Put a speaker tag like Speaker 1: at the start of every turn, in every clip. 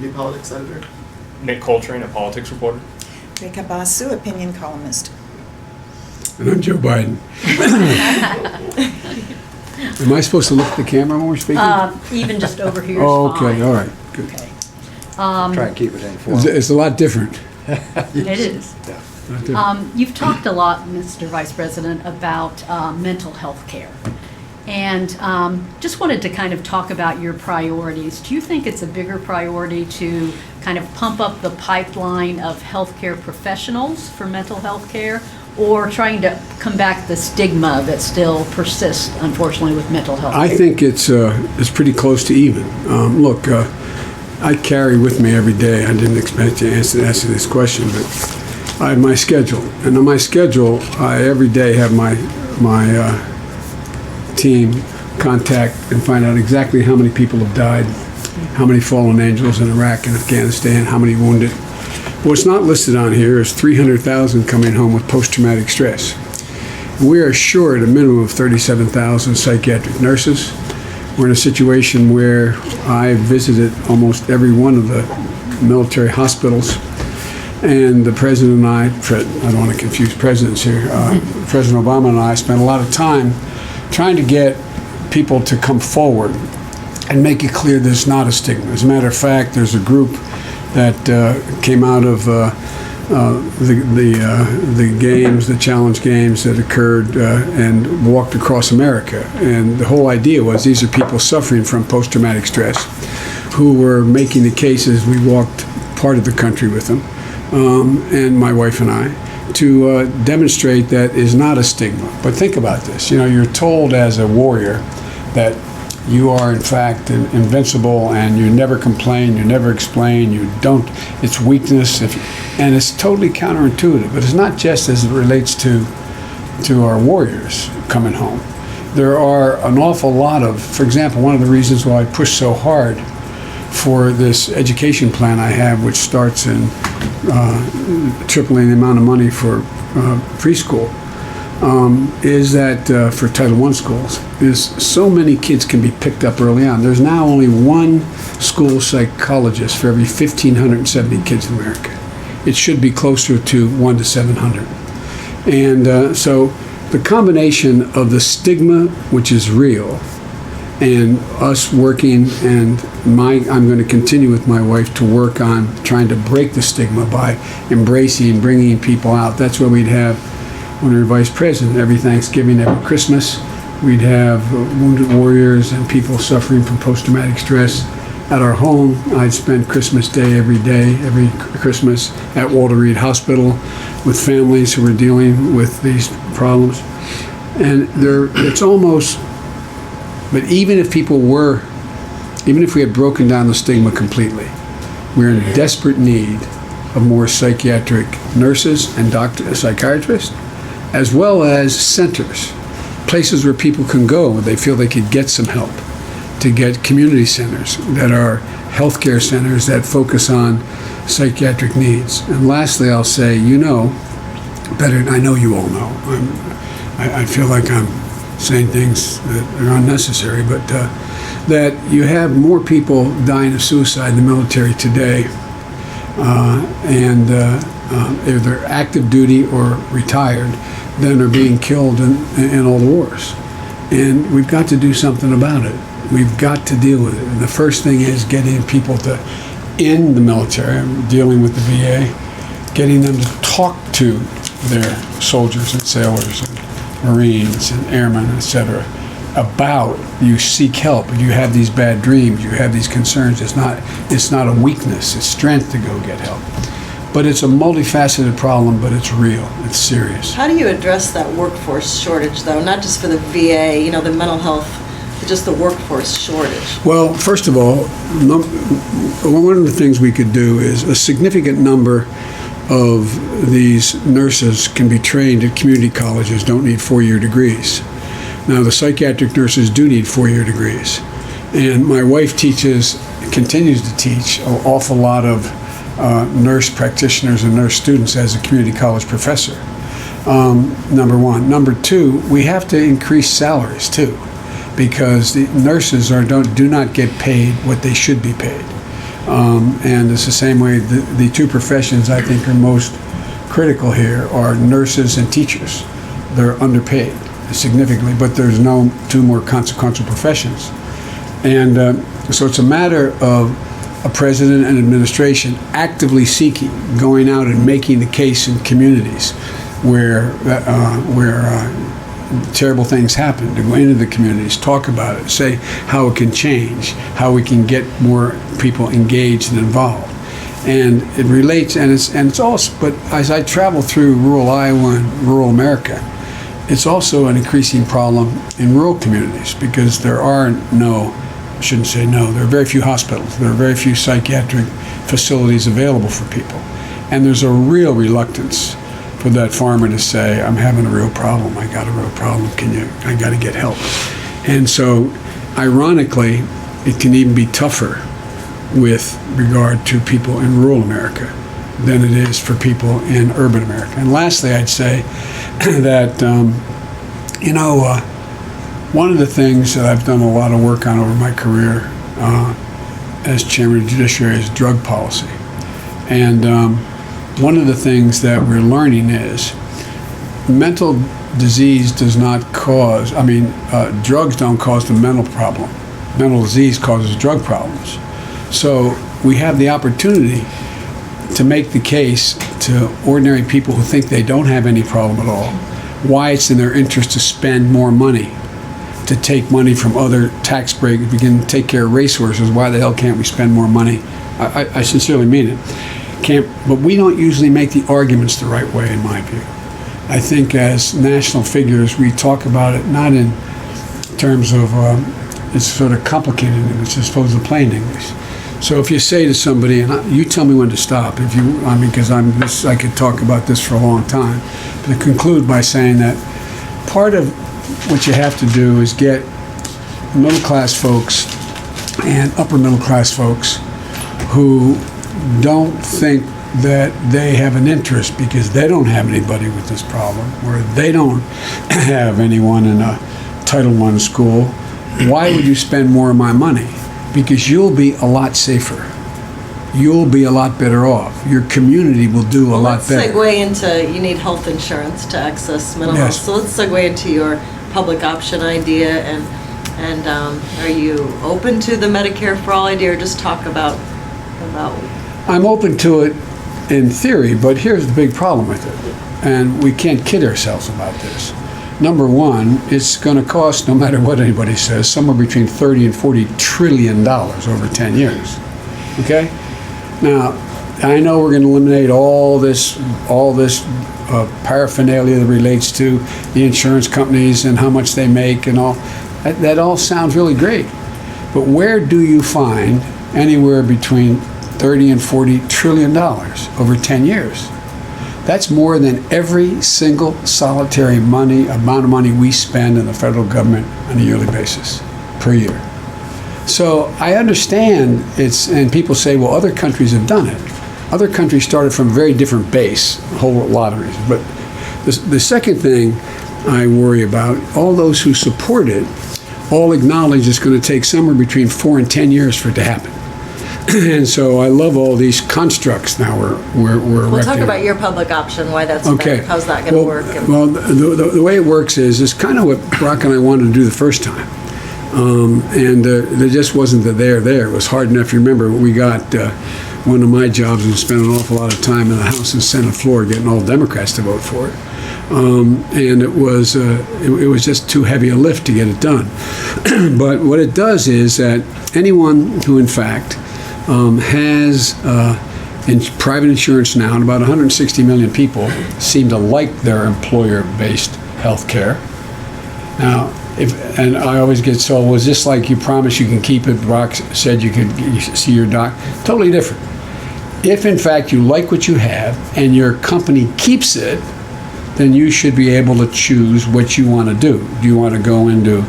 Speaker 1: community politics editor.
Speaker 2: Nick Coltrane, a politics reporter.
Speaker 3: Rika Basu, opinion columnist.
Speaker 4: And I'm Joe Biden. Am I supposed to look at the camera when we're speaking?
Speaker 5: Even just over here is
Speaker 4: Oh, okay,
Speaker 5: fine.
Speaker 4: all right, good.
Speaker 5: Okay.
Speaker 6: Try and keep it informal.
Speaker 4: It's a lot different.
Speaker 5: It is.
Speaker 4: Lot different.
Speaker 5: You've talked a lot, Mr. Vice President, about mental health care. And just wanted to kind of talk about your priorities. Do you think it's a bigger priority to kind of pump up the pipeline of healthcare professionals for mental health care, or trying to combat the stigma that still persists, unfortunately, with mental health care?
Speaker 4: I think it's pretty close to even. Look, I carry with me every day, I didn't expect you to answer this question, but I have my schedule. And on my schedule, I every day have my team contact and find out exactly how many people have died, how many fallen angels in Iraq and Afghanistan, how many wounded. What's not listed on here is 300,000 coming home with post-traumatic stress. We are short a minimum of 37,000 psychiatric nurses. We're in a situation where I visited almost every one of the military hospitals, and the president and I don't want to confuse presidents here, President Obama and I spent a lot of time trying to get people to come forward and make it clear there's not a stigma. As a matter of fact, there's a group that came out of the games, the challenge games that occurred and walked across America. And the whole idea was these are people suffering from post-traumatic stress who were making the cases. We walked part of the country with them, and my wife and I, to demonstrate that is not a stigma. But think about this. You know, you're told as a warrior that you are in fact invincible, and you never complain, you never explain, you don't, it's weakness, and it's totally counterintuitive. But it's not just as it relates to our warriors coming home. There are an awful lot of, for example, one of the reasons why I push so hard for this education plan I have, which starts in tripling the amount of money for preschool, is that for Title I schools, is so many kids can be picked up early on. There's now only one school psychologist for every 1,570 kids in America. It should be closer to 1 to 700. And so the combination of the stigma, which is real, and us working, and I'm going to continue with my wife to work on trying to break the stigma by embracing, bringing people out. That's why we'd have, when we were vice president, every Thanksgiving, every Christmas, we'd have wounded warriors and people suffering from post-traumatic stress at our home. I'd spend Christmas Day, every Christmas, at Walter Reed Hospital with families who were dealing with these problems. And it's almost, but even if we had broken down the stigma completely, we're in desperate need of more psychiatric nurses and psychiatrists, as well as centers, places where people can go where they feel they could get some help, to get community centers that are healthcare centers that focus on psychiatric needs. And lastly, I'll say, you know, better, I know you all know, I feel like I'm saying things that are unnecessary, but that you have more people dying of suicide in the military today, and if they're active duty or retired, than are being killed in all the wars. And we've got to do something about it. We've got to deal with it. And the first thing is getting people in the military, I'm dealing with the VA, getting them to talk to their soldiers and sailors and Marines and airmen, etc., about, you seek help, you have these bad dreams, you have these concerns. It's not a weakness, it's strength to go get help. But it's a multifaceted problem, but it's real, it's serious.
Speaker 7: How do you address that workforce shortage, though? Not just for the VA, you know, the mental health, but just the workforce shortage?
Speaker 4: Well, first of all, one of the things we could do is a significant number of these nurses can be trained at community colleges, don't need 4-year degrees. Now, the psychiatric nurses do need 4-year degrees. And my wife continues to teach an awful lot of nurse practitioners and nurse students as a community college professor, number one. Number two, we have to increase salaries too, because the nurses do not get paid what they should be paid. And it's the same way, the two professions I think are most critical here are nurses and teachers. They're underpaid significantly, but there's no two more consequential professions. And so it's a matter of a president and administration actively seeking, going out and making the case in communities where terrible things happen, to go into the communities, talk about it, say how it can change, how we can get more people engaged and involved. And it relates, and it's also, but as I travel through rural Iowa and rural America, it's also an increasing problem in rural communities because there are no, I shouldn't say no, there are very few hospitals, there are very few psychiatric facilities available for people. And there's a real reluctance for that farmer to say, I'm having a real problem, I got a real problem, I got to get help. And so, ironically, it can even be tougher with regard to people in rural America than it is for people in urban America. And lastly, I'd say that, one of the things that I've done a lot of work on over my career as chairman of the judiciary is drug policy. And one of the things that we're learning is mental disease does not cause, drugs don't cause the mental problem. Mental disease causes drug problems. So we have the opportunity to make the case to ordinary people who think they don't have any problem at all, why it's in their interest to spend more money, to take money from other tax breaks. If we can take care of racehorses, why the hell can't we spend more money? I sincerely mean it. But we don't usually make the arguments the right way, in my view. I think as national figures, we talk about it not in terms of, it's sort of complicated English as opposed to plain English. So if you say to somebody, and you tell me when to stop, because I could talk about this for a long time, but to conclude by saying that part of what you have to do is get middle-class folks and upper-middle-class folks who don't think that they have an interest because they don't have anybody with this problem, or they don't have anyone in a Title I school. Why would you spend more of my money? Because you'll be a lot safer. You'll be a lot better off. Your community will do a lot better.
Speaker 7: Let's segue into, you need health insurance to access mental health. So let's segue into your public option idea, and are you open to the Medicare for All idea, or just talk about?
Speaker 4: I'm open to it in theory, but here's the big problem with it, and we can't kid ourselves about this. Number one, it's going to cost, no matter what anybody says, somewhere between $30 and $40 trillion over 10 years. Okay? Now, I know we're going to eliminate all this paraphernalia that relates to the insurance companies and how much they make and all. That all sounds really great. But where do you find anywhere between $30 and $40 trillion over 10 years? That's more than every single solitary amount of money we spend in the federal government on a yearly basis per year. So I understand and people say, well, other countries have done it. Other countries started from a very different base, a whole lot of reasons. But the second thing I worry about, all those who support it all acknowledge it's going to take somewhere between 4 and 10 years for it to happen. And so I love all these constructs now we're
Speaker 7: We'll talk about your public option, why that's
Speaker 4: okay.
Speaker 7: better. How's that going to work?
Speaker 4: Well, the way it works is it's kind of what Brock and I wanted to do the first time. There just wasn't the there. It was hard enough. You remember, we got one of my jobs and spent an awful lot of time in the House and Senate floor getting all Democrats to vote for it. And it was just too heavy a lift to get it done. But what it does is that anyone who, in fact, has in private insurance now, and about 160 million people seem to like their employer-based health care. Now, and I always get told, well, is this like you promise you can keep it? Brock said you could see your doc. Totally different. If, in fact, you like what you have and your company keeps it, then you should be able to choose what you want to do. Do you want to go into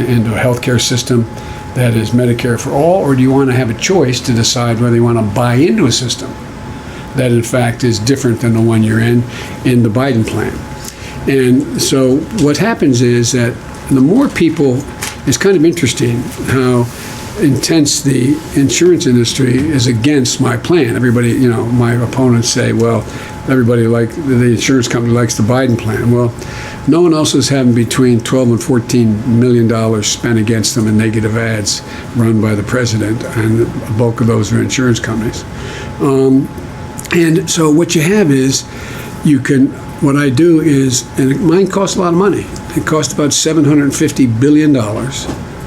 Speaker 4: into a healthcare system that is Medicare for all, or do you want to have a choice to decide whether you want to buy into a system that, in fact, is different than the one you're in the Biden plan? And so what happens is that the more people, it's kind of interesting how intense the insurance industry is against my plan. Everybody, my opponents say, well, the insurance company likes the Biden plan. Well, no one else is having between $12 and $14 million spent against them in negative ads run by the president, and the bulk of those are insurance companies. And so what you have is, what I do is, and mine costs a lot of money. It costs about $750 billion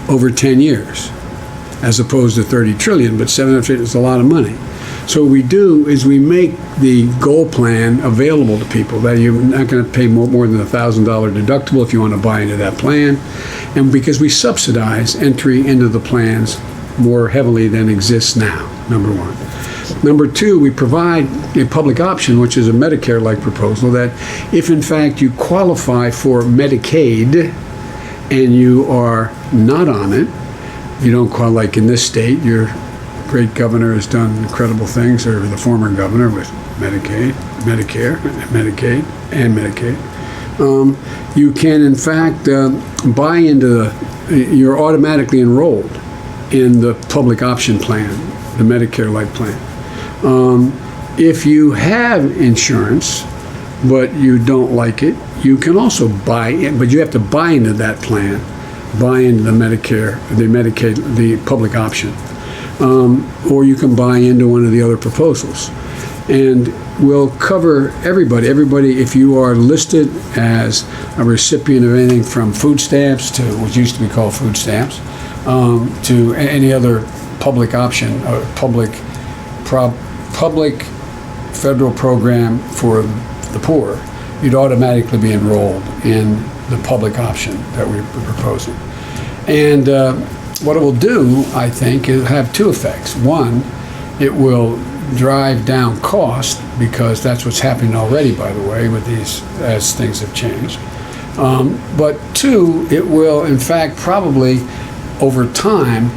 Speaker 4: over 10 years, as opposed to 30 trillion, but 750 is a lot of money. So what we do is we make the goal plan available to people, that you're not going to pay more than $1,000 deductible if you want to buy into that plan. And because we subsidize entry into the plans more heavily than exists now, number one. Number two, we provide a public option, which is a Medicare-like proposal, that if in fact you qualify for Medicaid and you are not on it, you don't qualify, like in this state, your great governor has done incredible things, or the former governor, with Medicaid, Medicare, Medicaid, and Medicaid. You can in fact buy into you're automatically enrolled in the public option plan, the Medicare-like plan. If you have insurance, but you don't like it, you can also buy in, but you have to buy into that plan, buy into the Medicare, the Medicaid, the public option. Or you can buy into one of the other proposals. And we'll cover everybody. Everybody, if you are listed as a recipient of anything from food stamps to what used to be called food stamps, to any other public option, or public federal program for the poor, you'd automatically be enrolled in the public option that we're proposing. And what it will do, I think, is have two effects. One, it will drive down cost, because that's what's happening already, by the way, with these, as things have changed. But two, it will, in fact, probably over time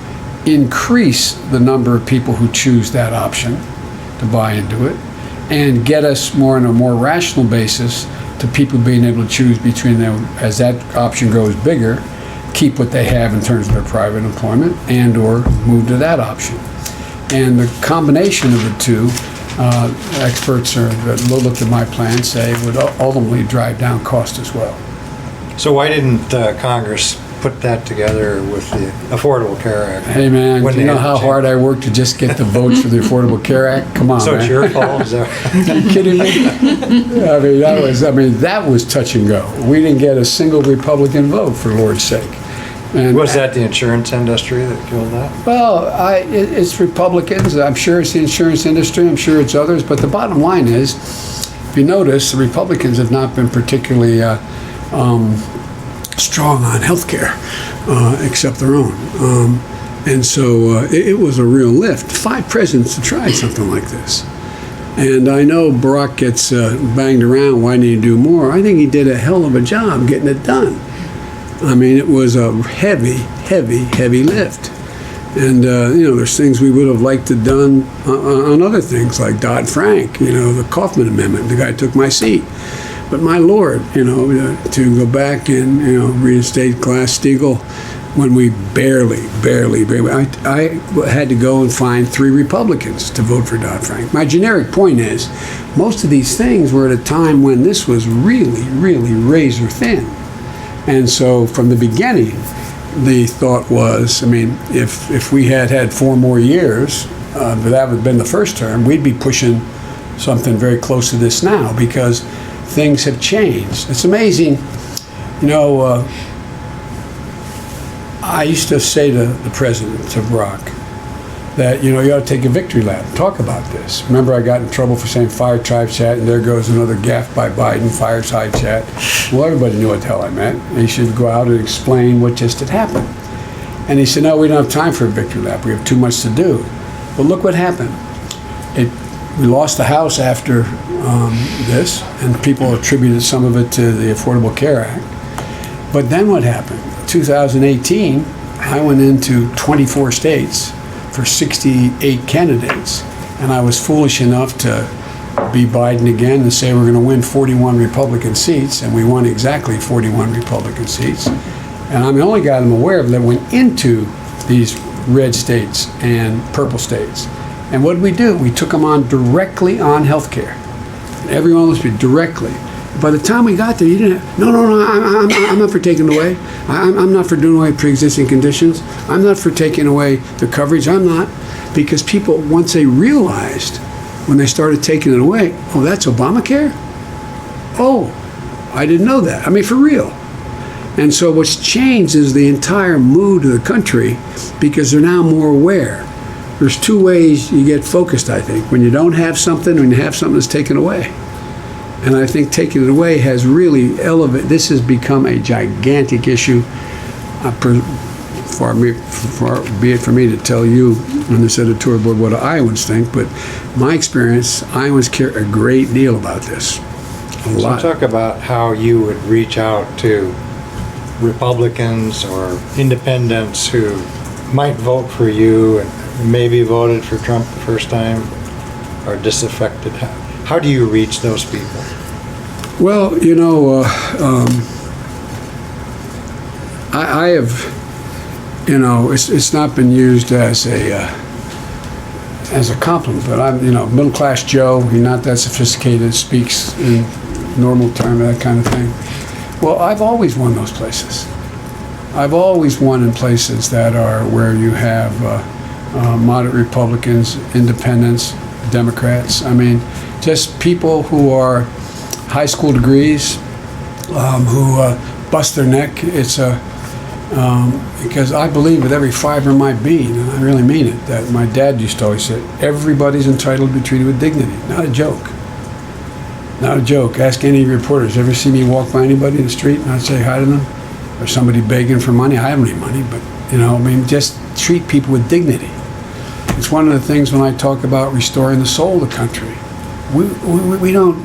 Speaker 4: increase the number of people who choose that option to buy into it, and get us more on a more rational basis to people being able to choose between them as that option grows bigger, keep what they have in terms of their private employment, and or move to that option. And the combination of the two, experts that looked at my plan say would ultimately drive down cost as well.
Speaker 6: So why didn't Congress put that together with the Affordable Care Act?
Speaker 4: Hey man, do you know how hard I worked to just get the votes for the Affordable Care Act? Come on,
Speaker 6: so
Speaker 4: man.
Speaker 6: it's your fault? Is that...
Speaker 4: Are you kidding me? That was touch and go. We didn't get a single Republican vote, for Lord's sake. And
Speaker 6: was that the insurance industry that killed that?
Speaker 4: Well, it's Republicans. I'm sure it's the insurance industry. I'm sure it's others. But the bottom line is, if you notice, the Republicans have not been particularly strong on health care, except their own. And so it was a real lift. 5 presidents have tried something like this. And I know Barack gets banged around, why didn't he do more? I think he did a hell of a job getting it done. I mean, it was a heavy, heavy, heavy lift. And, there's things we would have liked to done on other things, like Dodd-Frank, the Kaufman Amendment. The guy took my seat. But my Lord, to go back and, reinstate Glass-Steagall when we barely, I had to go and find 3 Republicans to vote for Dodd-Frank. My generic point is, most of these things were at a time when this was really, really razor thin. And so from the beginning, the thought was, if we had 4 more years, but that would have been the first term, we'd be pushing something very close to this now, because things have changed. It's amazing. I used to say to the president, to Barack, that, you ought to take a victory lap, talk about this. Remember, I got in trouble for saying fireside chat, and there goes another gaffe by Biden, fireside chat. Well, everybody knew what the hell I meant. He should go out and explain what just had happened. And he said, no, we don't have time for a victory lap. We have too much to do. Well, look what happened. We lost the House after this, and people attributed some of it to the Affordable Care Act. But then what happened? 2018, I went into 24 states for 68 candidates, and I was foolish enough to be Biden again and say we're going to win 41 Republican seats, and we won exactly 41 Republican seats. And I'm the only guy I'm aware of that went into these red states and purple states. And what did we do? We took them on directly on health care. Every one of those people directly. By the time we got there, you didn't have, no, I'm not for taking it away. I'm not for doing away pre-existing conditions. I'm not for taking away the coverage. I'm not. Because people, once they realized, when they started taking it away, oh, that's Obamacare? Oh, I didn't know that. I mean, for real. And so what's changed is the entire mood of the country, because they're now more aware. There's two ways you get focused, I think. When you don't have something, when you have something that's taken away. And I think taking it away has really elevated, this has become a gigantic issue. Far be it for me to tell you on this editorial board what Iowans think, but my experience, Iowans care a great deal about this. A lot.
Speaker 6: So talk about how you would reach out to Republicans or independents who might vote for you and maybe voted for Trump the first time or disaffected. How do you reach those people?
Speaker 4: Well, you know, I have, you know, it's not been used as a compliment, but I'm, you know, middle class Joe. He's not that sophisticated, speaks in normal terms, that kind of thing. Well, I've always won those places. I've always won in places that are where you have moderate Republicans, independents, Democrats. I mean, just people who are high school degrees, who bust their neck. It's because I believe with every fiber in my being, and I really mean it, that my dad used to always say, everybody's entitled to be treated with dignity. Not a joke. Not a joke. Ask any of your reporters. Ever see me walk by anybody in the street and I'd say hi to them? Or somebody begging for money? I haven't any money, but, you know, I mean, just treat people with dignity. It's one of the things when I talk about restoring the soul of the country. We don't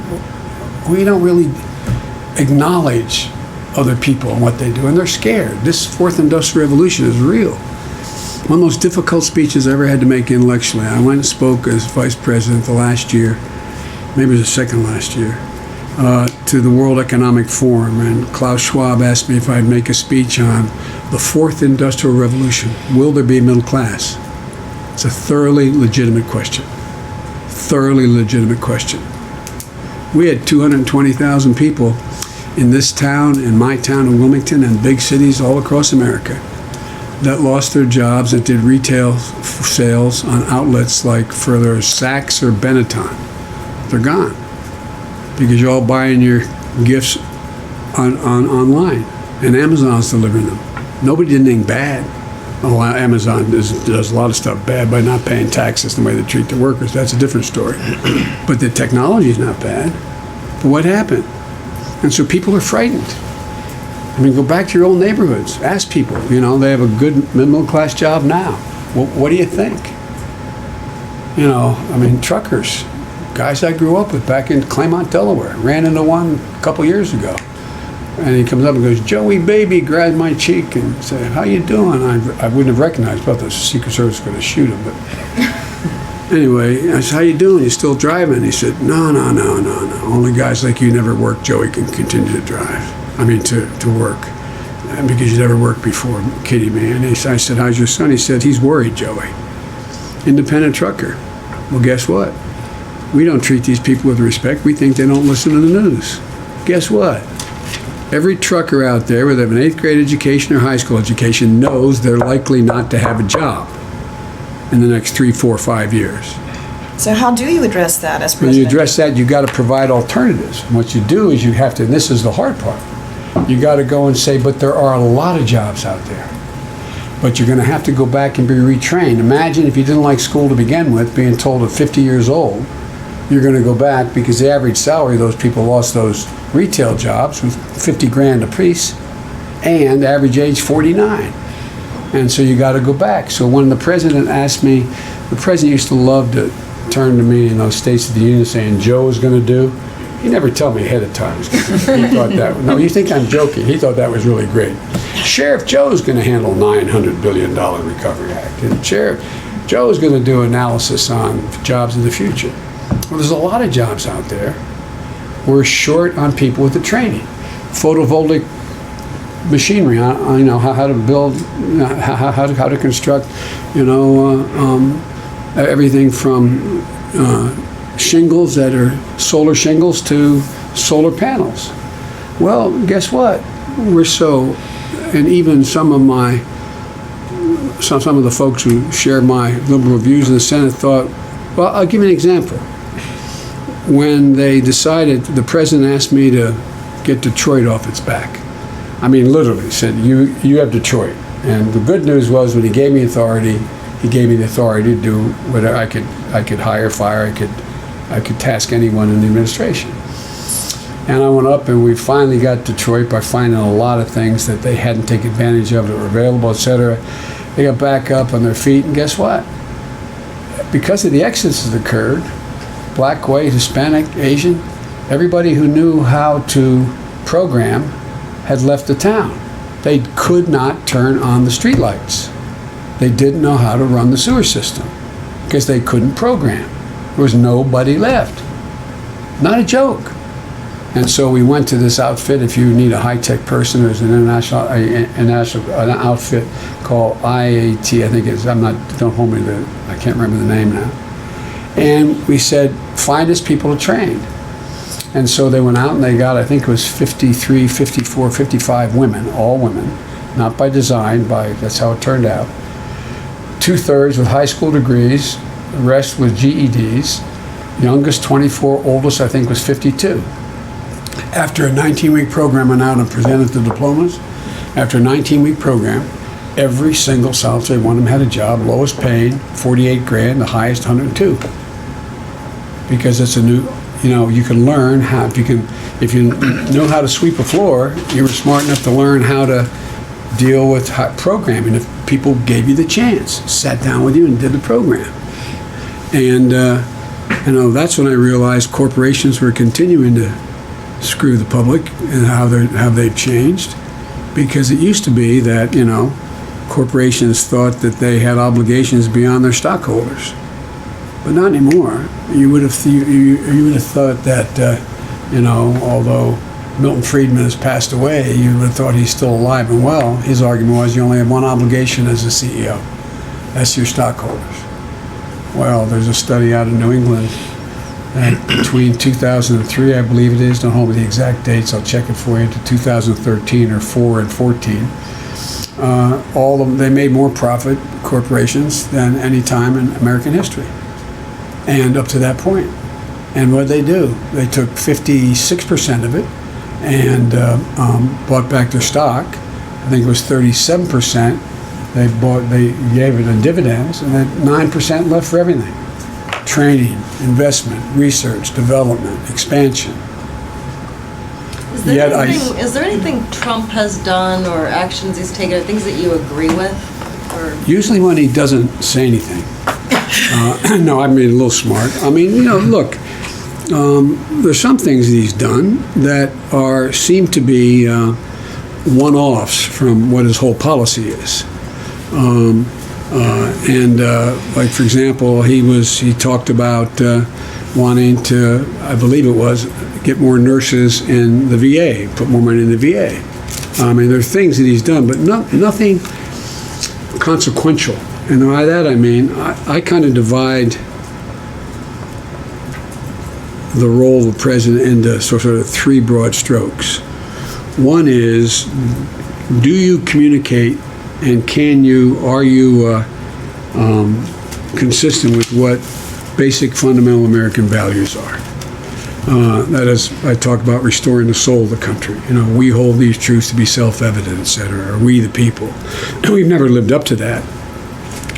Speaker 4: really acknowledge other people and what they do, and they're scared. This fourth industrial revolution is real. One of the most difficult speeches I ever had to make intellectually. I went and spoke as vice president the last year, maybe it was the second last year, to the World Economic Forum, and Klaus Schwab asked me if I'd make a speech on the fourth industrial revolution. Will there be a middle class? It's a thoroughly legitimate question. Thoroughly legitimate question. We had 220,000 people in this town, in my town of Wilmington, and big cities all across America that lost their jobs, that did retail sales on outlets like for their Saks or Benetton. They're gone because you're all buying your gifts online, and Amazon's delivering them. Nobody did anything bad. Oh, Amazon does a lot of stuff bad by not paying taxes the way they treat the workers. That's a different story. But the technology is not bad. But what happened? And so people are frightened. I mean, go back to your old neighborhoods. Ask people. You know, they have a good middle-class job now. Well, what do you think? You know, I mean, truckers, guys I grew up with back in Claymont, Delaware, ran into one a couple years ago. And he comes up and goes, "Joey, baby," grabs my cheek and said, "How you doing?" I wouldn't have recognized, but the Secret Service was going to shoot him. But anyway, I said, "How you doing? You still driving?" He said, No. Only guys like you never work, Joey, can continue to drive. I mean, to work. Because you never worked before, kidding me." And I said, "How's your son?" He said, "He's worried, Joey." Independent trucker. Well, guess what? We don't treat these people with respect. We think they don't listen to the news. Guess what? Every trucker out there, whether they have an 8th grade education or high school education, knows they're likely not to have a job in the next 3, 4, 5 years.
Speaker 3: So how do you address that as
Speaker 4: When
Speaker 3: president?
Speaker 4: you address that, you've got to provide alternatives. And what you do is you have to, and this is the hard part, you got to go and say, but there are a lot of jobs out there. But you're going to have to go back and be retrained. Imagine if you didn't like school to begin with, being told at 50 years old, you're going to go back because the average salary, those people lost those retail jobs with 50 grand apiece, and average age 49. And so you got to go back. So when the president asked me, the president used to love to turn to me in those States of the Union saying, "Joe is going to do." He never told me ahead of time. He thought that, no, you think I'm joking. He thought that was really great. Sheriff Joe's going to handle $900 billion Recovery Act. And Sheriff Joe's going to do analysis on jobs in the future. Well, there's a lot of jobs out there. We're short on people with the training. Photovoltaic machinery, how to build, how to construct, everything from shingles that are solar shingles to solar panels. Well, guess what? And even some of the folks who share my liberal views in the Senate thought, well, I'll give you an example. When they decided, the president asked me to get Detroit off its back. I mean, literally said, you have Detroit. And the good news was when he gave me authority, he gave me the authority to do whatever I could hire, fire, I could task anyone in the administration. And I went up and we finally got Detroit by finding a lot of things that they hadn't taken advantage of that were available, et cetera. They got back up on their feet, and guess what? Because of the exits that occurred, black, white, Hispanic, Asian, everybody who knew how to program had left the town. They could not turn on the streetlights. They didn't know how to run the sewer system because they couldn't program. There was nobody left. Not a joke. And so we went to this outfit. If you need a high-tech person, there's an international an outfit called IAT, I think it's, don't hold me to it, I can't remember the name now. And we said, find us people to train. And so they went out and they got, I think it was 53, 54, 55 women, all women, not by design, that's how it turned out. 2/3 with high school degrees, the rest with GEDs. Youngest 24, oldest I think was 52. After a 19-week program, went out and presented the diplomas. After a 19-week program, every single solitary one of them had a job, lowest paid, 48 grand, the highest 102. Because it's a new, you can learn how, if you know how to sweep a floor, you were smart enough to learn how to deal with programming if people gave you the chance, sat down with you and did the program. And, that's when I realized corporations were continuing to screw the public and how they've changed. Because it used to be that, corporations thought that they had obligations beyond their stockholders. But not anymore. You would have thought that, although Milton Friedman has passed away, you would have thought he's still alive and well. His argument was you only have one obligation as a CEO. That's your stockholders. Well, there's a study out of New England that between 2003, I believe it is, don't hold me the exact dates, I'll check it for you, to 2013 or 4 and 14, all of them, they made more profit, corporations, than any time in American history. And up to that point. And what did they do? They took 56% of it and bought back their stock. I think it was 37%. They gave it in dividends, and then 9% left for everything. Training, investment, research, development, expansion.
Speaker 7: Is there anything Trump has done or actions he's taken, or things that you agree with? Or? Usually
Speaker 4: when he doesn't say anything. No, I mean, a little smart. I mean, look, there's some things that he's done that seem to be one-offs from what his whole policy is. Like, for example, he talked about wanting to, I believe it was, get more nurses in the VA, put more money in the VA. I mean, there are things that he's done, but nothing consequential. And by that I mean, I kind of divide the role of the president into sort of 3 broad strokes. One is, do you communicate and are you consistent with what basic fundamental American values are? That is, I talk about restoring the soul of the country. We hold these truths to be self-evident, et cetera, or we the people. And we've never lived up to that.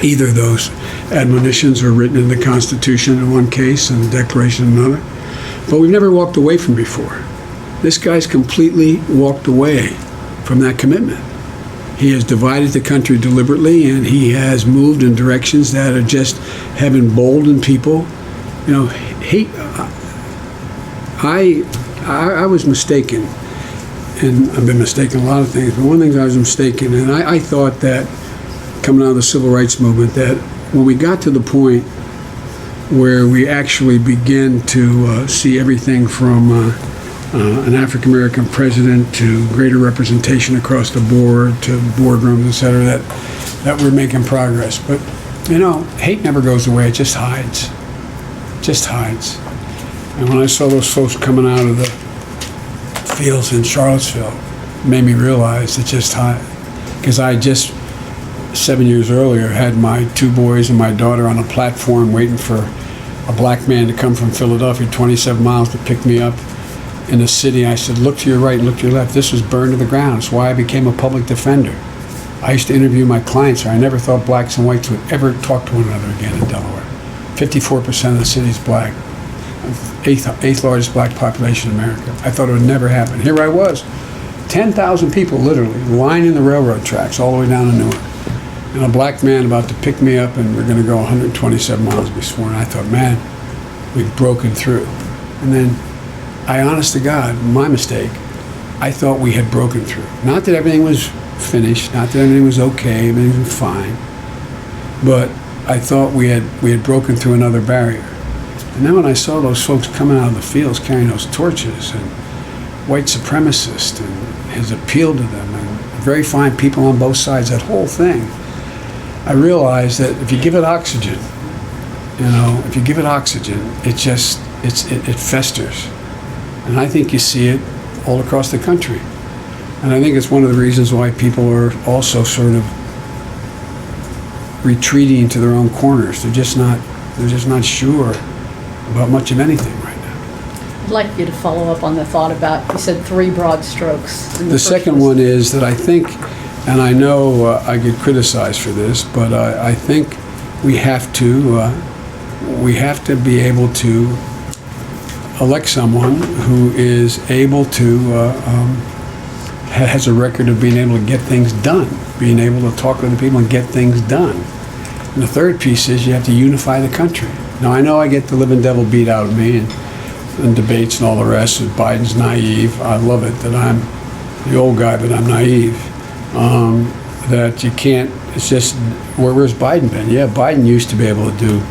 Speaker 4: Either of those admonitions are written in the Constitution in one case and the Declaration in another. But we've never walked away from before. This guy's completely walked away from that commitment. He has divided the country deliberately, and he has moved in directions that are just have emboldened people. Hate. I was mistaken, and I've been mistaken in a lot of things, but one thing I was mistaken, and I thought that coming out of the civil rights movement, that when we got to the point where we actually begin to see everything from an African-American president to greater representation across the board to boardrooms, et cetera, that we're making progress. But, hate never goes away. It just hides. Just hides. And when I saw those folks coming out of the fields in Charlottesville, it made me realize it just hide. Because I just 7 years earlier had my 2 boys and my daughter on a platform waiting for a black man to come from Philadelphia 27 miles to pick me up in the city. I said, look to your right and look to your left. This was burned to the ground. It's why I became a public defender. I used to interview my clients here. I never thought blacks and whites would ever talk to one another again in Delaware. 54% of the city's black. Eighth largest black population in America. I thought it would never happen. Here I was. 10,000 people literally lining the railroad tracks all the way down to Newark. And a black man about to pick me up, and we're going to go 127 miles to be sworn. I thought, man, we've broken through. And then, honest to God, my mistake, I thought we had broken through. Not that everything was finished, not that everything was okay, everything was fine, but I thought we had broken through another barrier. And then when I saw those folks coming out of the fields carrying those torches, and white supremacists, and his appeal to them, and very fine people on both sides, that whole thing, I realized that if you give it oxygen, it festers. And I think you see it all across the country. And I think it's one of the reasons why people are also sort of retreating to their own corners. They're just not sure about much of anything right now.
Speaker 5: I'd like you to follow up on the thought about, you said 3 broad strokes.
Speaker 4: The second one is that I think, and I know I get criticized for this, but I think we have to be able to elect someone who is able to, has a record of being able to get things done, being able to talk to the people and get things done. And the third piece is you have to unify the country. Now, I know I get the living devil beat out of me and debates and all the rest, that Biden's naive. I love it that I'm the old guy, but I'm naive. That you can't, it's just, where's Biden been? Yeah, Biden used to be able to do,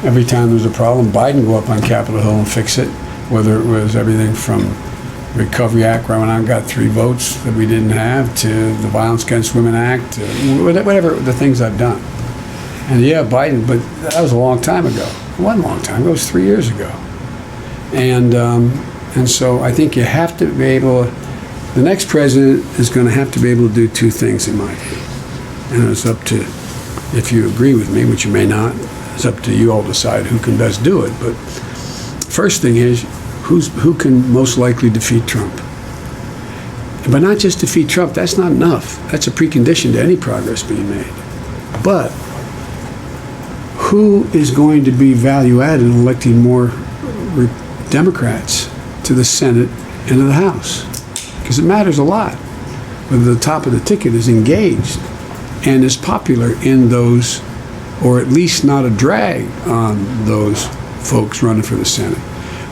Speaker 4: every time there was a problem, Biden go up on Capitol Hill and fix it, whether it was everything from Recovery Act, where I went out and got 3 votes that we didn't have, to the Violence Against Women Act, to whatever the things I've done. And yeah, Biden, but that was a long time ago. It wasn't a long time ago, it was 3 years ago. And so I think you have to be able, the next president is going to have to be able to do 2 things in my view. And it's up to, if you agree with me, which you may not, it's up to you all to decide who can best do it. But first thing is, who can most likely defeat Trump? But not just defeat Trump, that's not enough. That's a precondition to any progress being made. But who is going to be value added in electing more Democrats to the Senate and to the House? Because it matters a lot whether the top of the ticket is engaged and is popular in those, or at least not a drag on those folks running for the Senate,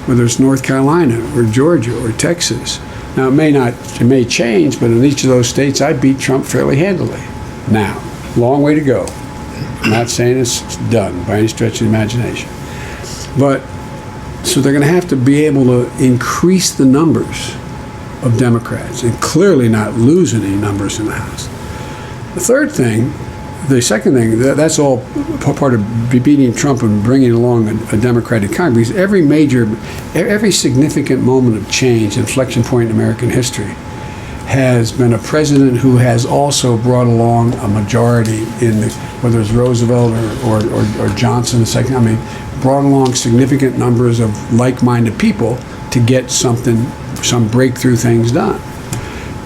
Speaker 4: whether it's North Carolina or Georgia or Texas. Now, it may change, but in each of those states, I beat Trump fairly handily. Now, long way to go. I'm not saying it's done by any stretch of the imagination. But, so they're going to have to be able to increase the numbers of Democrats and clearly not lose any numbers in the House. The second thing, that's all part of beating Trump and bringing along a Democratic Congress. Every significant moment of change, inflection point in American history, has been a president who has also brought along a majority whether it's Roosevelt or Johnson, brought along significant numbers of like-minded people to get some breakthrough things done.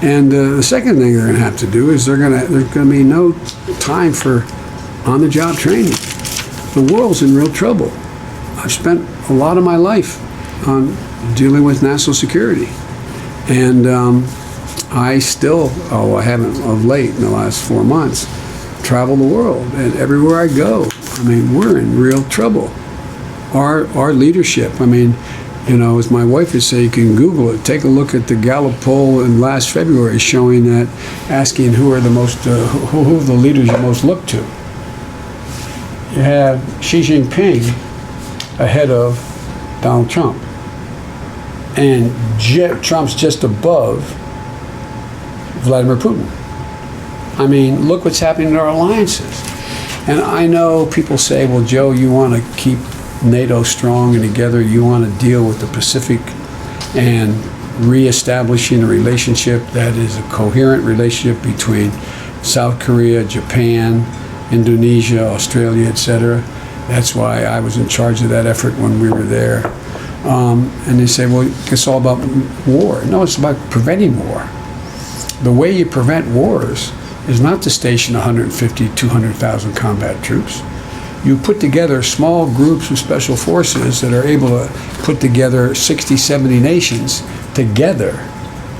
Speaker 4: And the second thing they're going to have to do is there's going to be no time for on-the-job training. The world's in real trouble. I've spent a lot of my life on dealing with national security. And I still, I haven't of late in the last 4 months, travel the world. And everywhere I go, we're in real trouble. Our leadership, as my wife would say, you can Google it. Take a look at the Gallup poll in last February showing that, asking who are the leaders you most look to. You have Xi Jinping ahead of Donald Trump. and Trump's just above Vladimir Putin. I mean, look what's happening in our alliances. And I know people say, well, Joe, you want to keep NATO strong and together, you want to deal with the Pacific and reestablishing a relationship that is a coherent relationship between South Korea, Japan, Indonesia, Australia, etc. That's why I was in charge of that effort when we were there. And they say, well, it's all about war. No, it's about preventing war. The way you prevent wars is not to station 150, 200,000 combat troops. You put together small groups of special forces that are able to put together 60, 70 nations together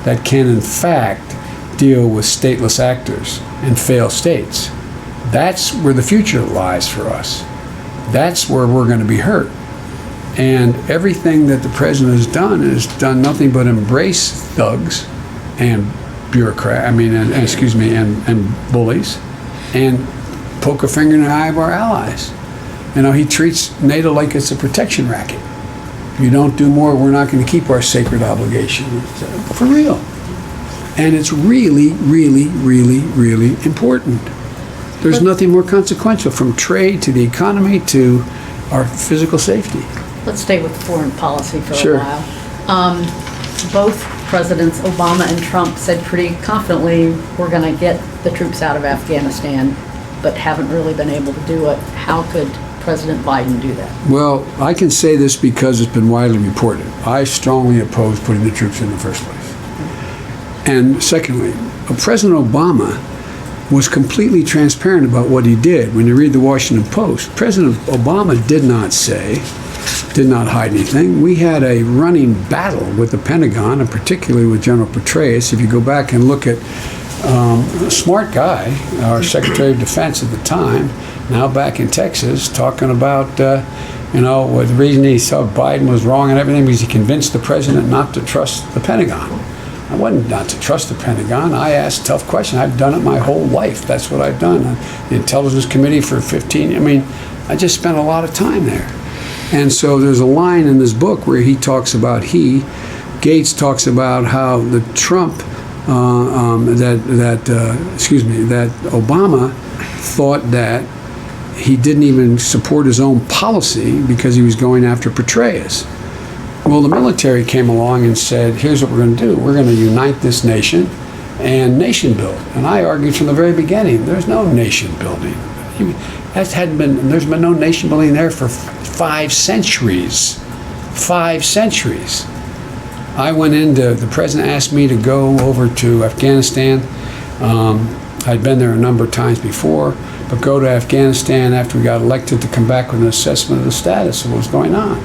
Speaker 4: that can, in fact, deal with stateless actors and failed states. That's where the future lies for us. That's where we're going to be hurt. And everything that the president has done nothing but embrace thugs and and bullies, and poke a finger in the eye of our allies. You know, he treats NATO like it's a protection racket. If you don't do more, we're not going to keep our sacred obligation. For real. And it's really, really, really, really important. There's nothing more consequential, from trade to the economy to our physical safety.
Speaker 5: Let's stay with foreign policy for
Speaker 4: Sure.
Speaker 5: a while. Both Presidents Obama and Trump said pretty confidently, we're going to get the troops out of Afghanistan, but haven't really been able to do it. How could President Biden do that?
Speaker 4: Well, I can say this because it's been widely reported. I strongly oppose putting the troops in the first place. And secondly, President Obama was completely transparent about what he did. When you read the Washington Post, President Obama did not hide anything. We had a running battle with the Pentagon, and particularly with General Petraeus. If you go back and look at a smart guy, our Secretary of Defense at the time, now back in Texas, talking about, the reason he thought Biden was wrong and everything because he convinced the president not to trust the Pentagon. I wasn't not to trust the Pentagon. I asked tough questions. I've done it my whole life. That's what I've done. The Intelligence Committee for 15, I just spent a lot of time there. And so there's a line in this book where he talks about, Gates talks about how the Trump, that Obama thought that he didn't even support his own policy because he was going after Petraeus. Well, the military came along and said, here's what we're going to do. We're going to unite this nation and nation build. And I argued from the very beginning, there's no nation building. There's been no nation building there for 5 centuries. 5 centuries. I went the president asked me to go over to Afghanistan. I'd been there a number of times before, but go to Afghanistan after we got elected to come back with an assessment of the status of what was going on.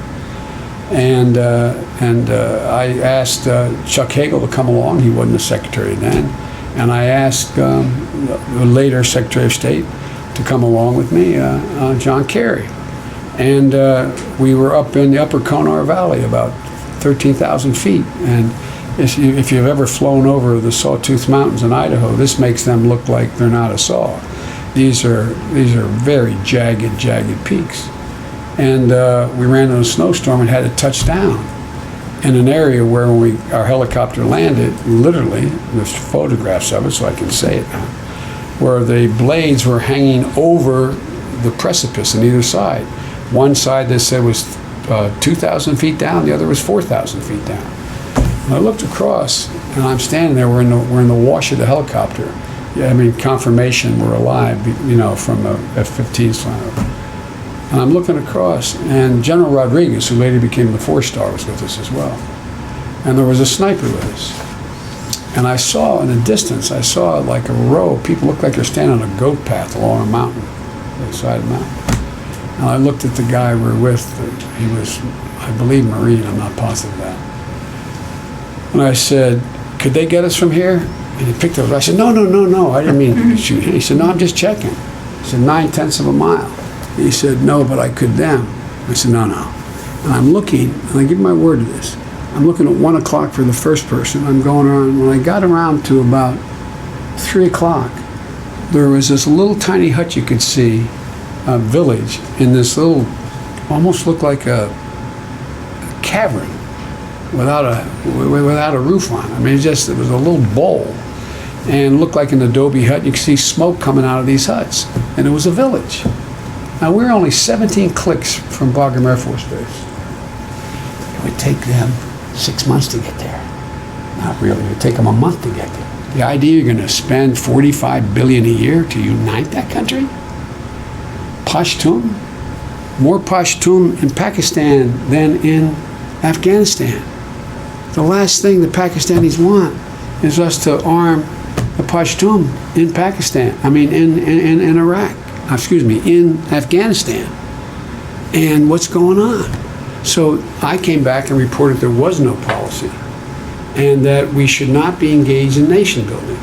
Speaker 4: And I asked Chuck Hagel to come along. He wasn't the secretary then. And I asked the later Secretary of State to come along with me, John Kerry. And we were up in the upper Konar Valley, about 13,000 feet. And if you've ever flown over the Sawtooth Mountains in Idaho, this makes them look like they're not a saw. These are very jagged peaks. And we ran into a snowstorm and had to touch down in an area where when our helicopter landed, literally, there's photographs of it so I can say it now, where the blades were hanging over the precipice on either side. One side they said was 2,000 feet down, the other was 4,000 feet down. And I looked across, and I'm standing there, we're in the wash of the helicopter. Confirmation we're alive, from a F-15 slammer. And I'm looking across, and General Rodriguez, who later became the 4-star, was with us as well. And there was a sniper with us. And I saw in the distance, like a row of people looked like they're standing on a goat path along a mountain, the side of the mountain. And I looked at the guy we were with. He was, I believe, Marine. I'm not positive of that. And I said, could they get us from here? And he picked up. I said, no. I didn't mean to shoot him. He said, no, I'm just checking. I said, 9/10 of a mile. He said, no, but I could them. I said, no. And I'm looking, and I give my word to this. I'm looking at 1 o'clock for the first person. I'm going around. When I got around to about 3 o'clock, there was this little tiny hut you could see, a village, in this little, almost looked like a cavern. without a roof on. I mean, it was a little bowl, and it looked like an adobe hut. You could see smoke coming out of these huts, and it was a village. Now, we're only 17 clicks from Bagram Air Force Base. It would take them 6 months to get there. Not really. It would take them a month to get there. The idea you're going to spend $45 billion a year to unite that country? Pashtun? More Pashtun in Pakistan than in Afghanistan. The last thing the Pakistanis want is us to arm the Pashtun in Pakistan. I mean, in Iraq. Excuse me, in Afghanistan. And what's going on? So I came back and reported there was no policy and that we should not be engaged in nation building.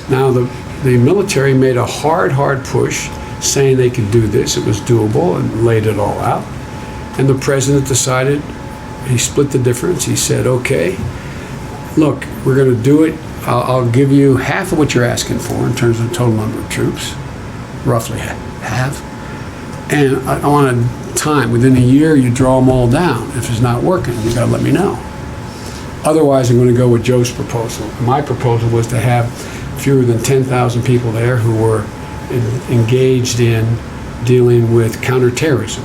Speaker 4: Now, the military made a hard push saying they could do this. It was doable and laid it all out. And the president decided, he split the difference. He said, okay, look, we're going to do it. I'll give you half of what you're asking for in terms of the total number of troops, roughly half. And I want a time. Within a year, you draw them all down. If it's not working, you got to let me know. Otherwise, I'm going to go with Joe's proposal. My proposal was to have fewer than 10,000 people there who were engaged in dealing with counterterrorism,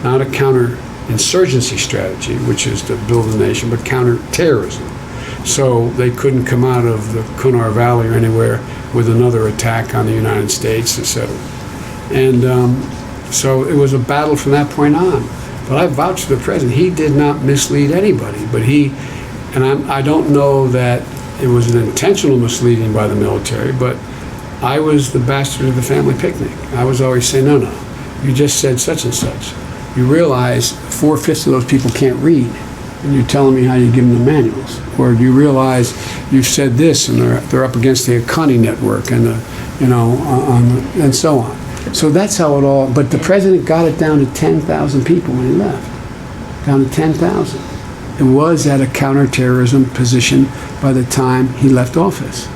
Speaker 4: not a counterinsurgency strategy, which is to build a nation, but counterterrorism. So they couldn't come out of the Kunar Valley or anywhere with another attack on the United States, etc. And so it was a battle from that point on. But I vouch for the president. He did not mislead anybody, but I don't know that it was an intentional misleading by the military, but I was the bastard of the family picnic. I was always saying, no, you just said such and such. You realize 4/5 of those people can't read, and you're telling me how you give them the manuals. Or do you realize you've said this, and they're up against the Akani network, and and so on. So that's how it all. But the president got it down to 10,000 people when he left. Down to 10,000. It was at a counterterrorism position by the time he left office.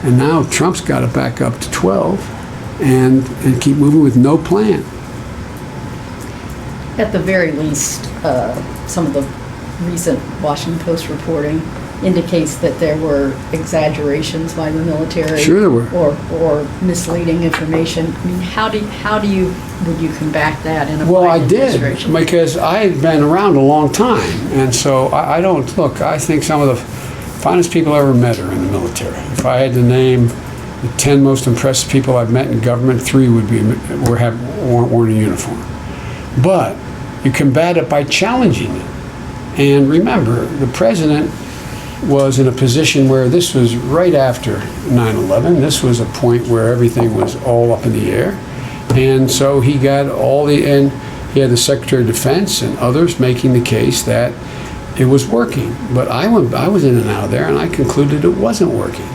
Speaker 4: And now Trump's got it back up to 12 and keep moving with no plan.
Speaker 5: At the very least, some of the recent Washington Post reporting indicates that there were exaggerations by the military.
Speaker 4: Sure there were.
Speaker 5: Or misleading information. I mean, would you combat that in a
Speaker 4: Well, I
Speaker 5: Biden
Speaker 4: did,
Speaker 5: administration?
Speaker 4: because I had been around a long time. And so I think some of the finest people I ever met are in the military. If I had to name the 10 most impressive people I've met in government, 3 weren't wearing a uniform. But you combat it by challenging it. And remember, the president was in a position where this was right after 9/11. This was a point where everything was all up in the air. And so he got and he had the Secretary of Defense and others making the case that it was working. But I was in and out of there, and I concluded it wasn't working.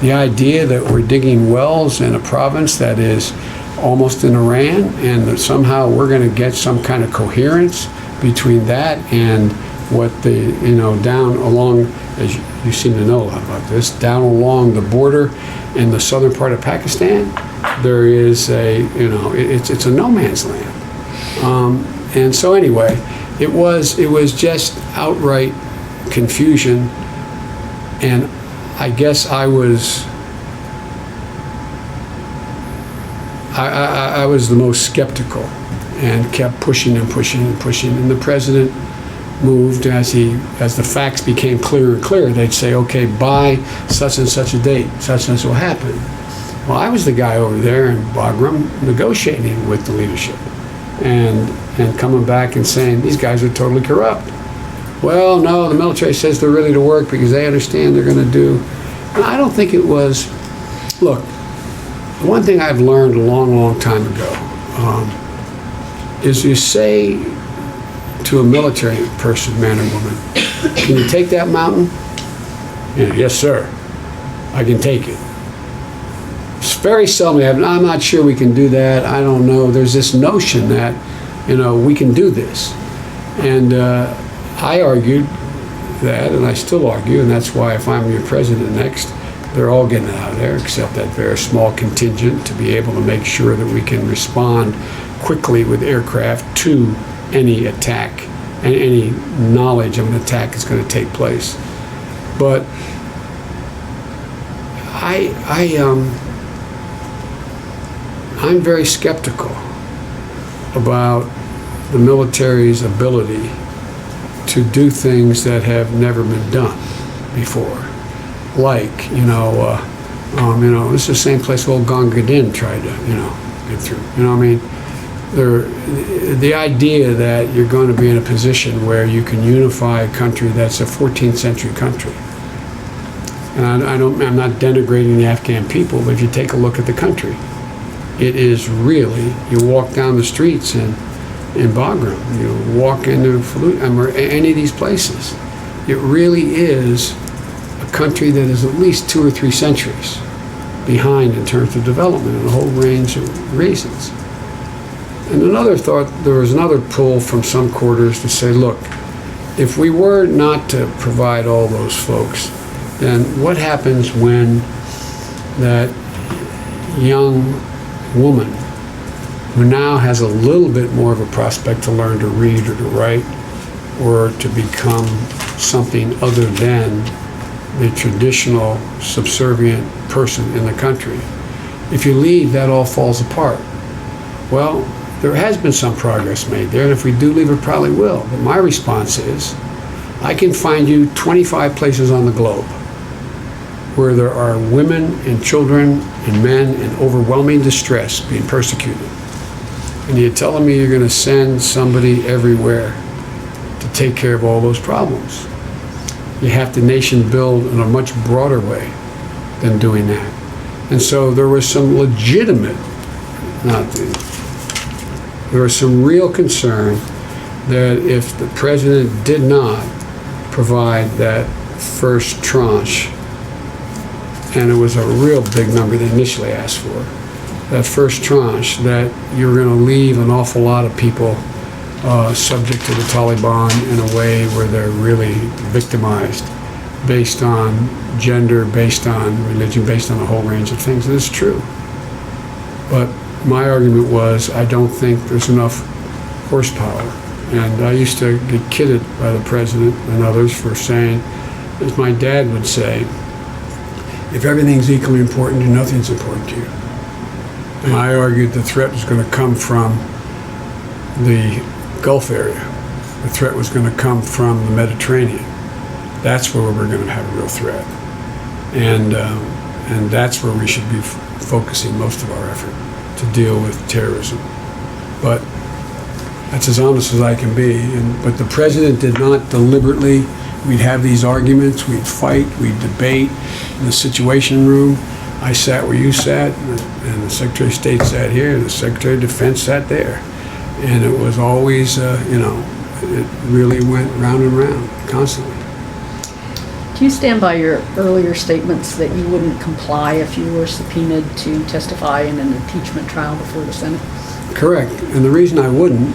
Speaker 4: The idea that we're digging wells in a province that is almost in Iran, and that somehow we're going to get some kind of coherence between that and what down along, as you seem to know a lot about this, down along the border in the southern part of Pakistan, there is it's a no man's land. And so anyway, it was just outright confusion, and I guess I was the most skeptical and kept pushing and pushing and pushing, and the president moved as the facts became clearer and clearer. They'd say, okay, by such and such a date, such and such will happen. Well, I was the guy over there in Bagram negotiating with the leadership and coming back and saying, these guys are totally corrupt. Well, no, the military says they're ready to work because they understand they're going to do. And I don't think it was, look, the one thing I've learned a long, long time ago is you say to a military person, man or woman, can you take that mountain? Yeah, yes, sir. I can take it. It's very seldom I'm not sure we can do that. I don't know. There's this notion that, we can do this. And I argued that, and I still argue, and that's why if I'm your president next, they're all getting out of there, except that very small contingent to be able to make sure that we can respond quickly with aircraft to any attack and any knowledge of an attack is going to take place. But I'm very skeptical about the military's ability to do things that have never been done before. Like, this is the same place old Gonga Din tried to, get through. The idea that you're going to be in a position where you can unify a country that's a 14th century country. And I'm not denigrating the Afghan people, but if you take a look at the country, it is really, you walk down the streets in Bagram, you walk into Fallujah, or any of these places, it really is a country that is at least 2 or 3 centuries behind in terms of development and a whole range of reasons. And there was another pull from some quarters to say, look, if we were not to provide all those folks, then what happens when that young woman who now has a little bit more of a prospect to learn to read or to write or to become something other than the traditional subservient person in the country? If you leave, that all falls apart. Well, there has been some progress made there, and if we do leave, it probably will. But my response is, I can find you 25 places on the globe where there are women and children and men in overwhelming distress being persecuted. And you're telling me you're going to send somebody everywhere to take care of all those problems? You have to nation build in a much broader way than doing that. And so there was some legitimate, there was some real concern that if the president did not provide that first tranche, and it was a real big number they initially asked for, that first tranche, that you're going to leave an awful lot of people subject to the Taliban in a way where they're really victimized based on gender, based on religion, based on a whole range of things. And it's true. But my argument was, I don't think there's enough horsepower. And I used to get kidded by the president and others for saying, as my dad would say, if everything's equally important to you, nothing's important to you. And I argued the threat was going to come from the Gulf area. The threat was going to come from the Mediterranean. That's where we're going to have a real threat. And that's where we should be focusing most of our effort to deal with terrorism. But that's as honest as I can be. But the president did not deliberately. We'd have these arguments, we'd fight, we'd debate in the Situation Room. I sat where you sat, and the Secretary of State sat here, and the Secretary of Defense sat there. And it was always, it really went round and round, constantly.
Speaker 5: Do you stand by your earlier statements that you wouldn't comply if you were subpoenaed to testify in an impeachment trial before the Senate?
Speaker 4: Correct. And the reason I wouldn't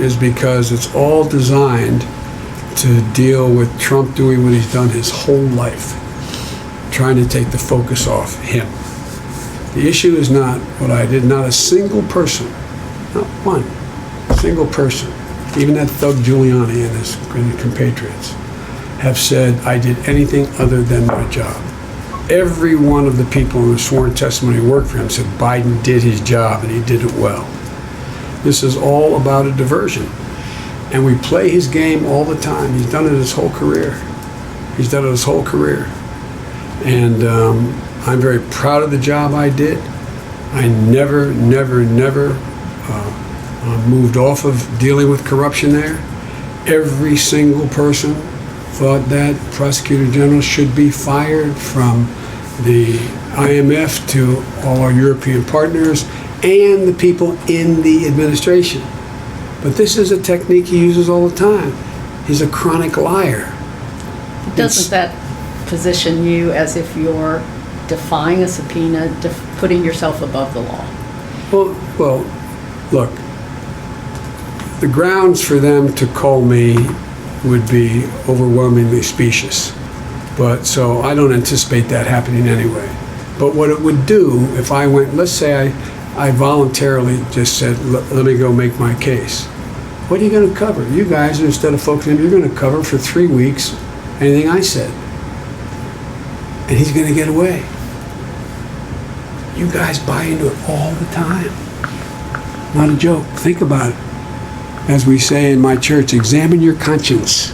Speaker 4: is because it's all designed to deal with Trump doing what he's done his whole life, trying to take the focus off him. The issue is not what I did. Not a single person, not one single person, even that thug Giuliani and his compatriots, have said I did anything other than my job. Every one of the people in the sworn testimony who worked for him said Biden did his job and he did it well. This is all about a diversion. And we play his game all the time. He's done it his whole career. He's done it his whole career. And I'm very proud of the job I did. I never moved off of dealing with corruption there. Every single person thought that Prosecutor General should be fired, from the IMF to all our European partners and the people in the administration. But this is a technique he uses all the time. He's a chronic liar.
Speaker 5: Doesn't that position you as if you're defying a subpoena, putting yourself above the law?
Speaker 4: Well, look, the grounds for them to call me would be overwhelmingly specious. But so I don't anticipate that happening anyway. But what it would do if I went, let's say I voluntarily just said, let me go make my case. What are you going to cover? You guys, instead of focusing, you're going to cover for 3 weeks anything I said. And he's going to get away. You guys buy into it all the time. Not a joke. Think about it. As we say in my church, examine your conscience.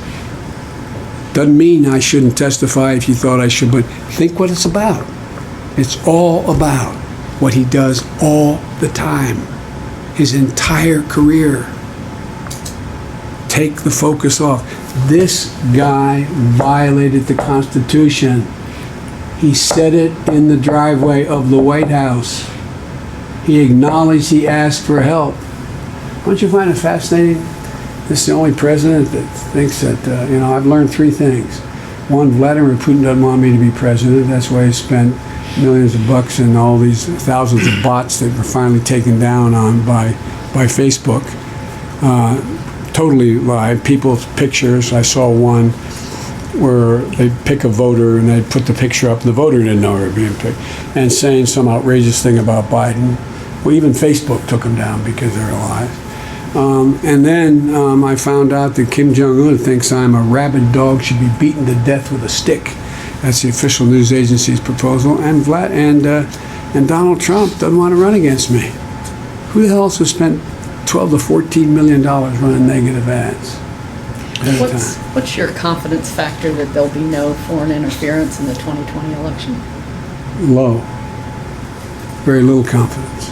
Speaker 4: Doesn't mean I shouldn't testify if you thought I should, but think what it's about. It's all about what he does all the time, his entire career. Take the focus off. This guy violated the Constitution. He said it in the driveway of the White House. He acknowledged he asked for help. Don't you find it fascinating? This is the only president that thinks that, I've learned 3 things. One, Vladimir Putin doesn't want me to be president. That's why he spent millions of bucks and all these thousands of bots that were finally taken down on by Facebook. Totally live. People's pictures. I saw one where they pick a voter and they put the picture up. The voter didn't know they were being picked. And saying some outrageous thing about Biden. Well, even Facebook took them down because they're alive. And then I found out that Kim Jong-un thinks I'm a rabid dog should be beaten to death with a stick. That's the official news agency's proposal. And Donald Trump doesn't want to run against me. Who the hell else has spent $12 to $14 million running negative ads?
Speaker 5: What's your confidence factor that there'll be no foreign interference in the 2020 election?
Speaker 4: Low. Very little confidence.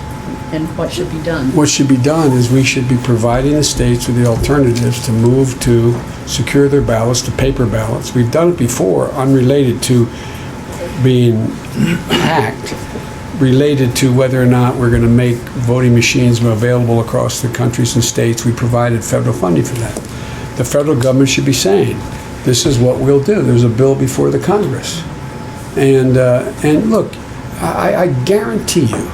Speaker 5: And what should be done?
Speaker 4: What should be done is we should be providing the states with the alternatives to move to secure their ballots to paper ballots. We've done it before, unrelated to being hacked, related to whether or not we're going to make voting machines available across the countries and states. We provided federal funding for that. The federal government should be saying, this is what we'll do. There's a bill before the Congress. And look, I guarantee you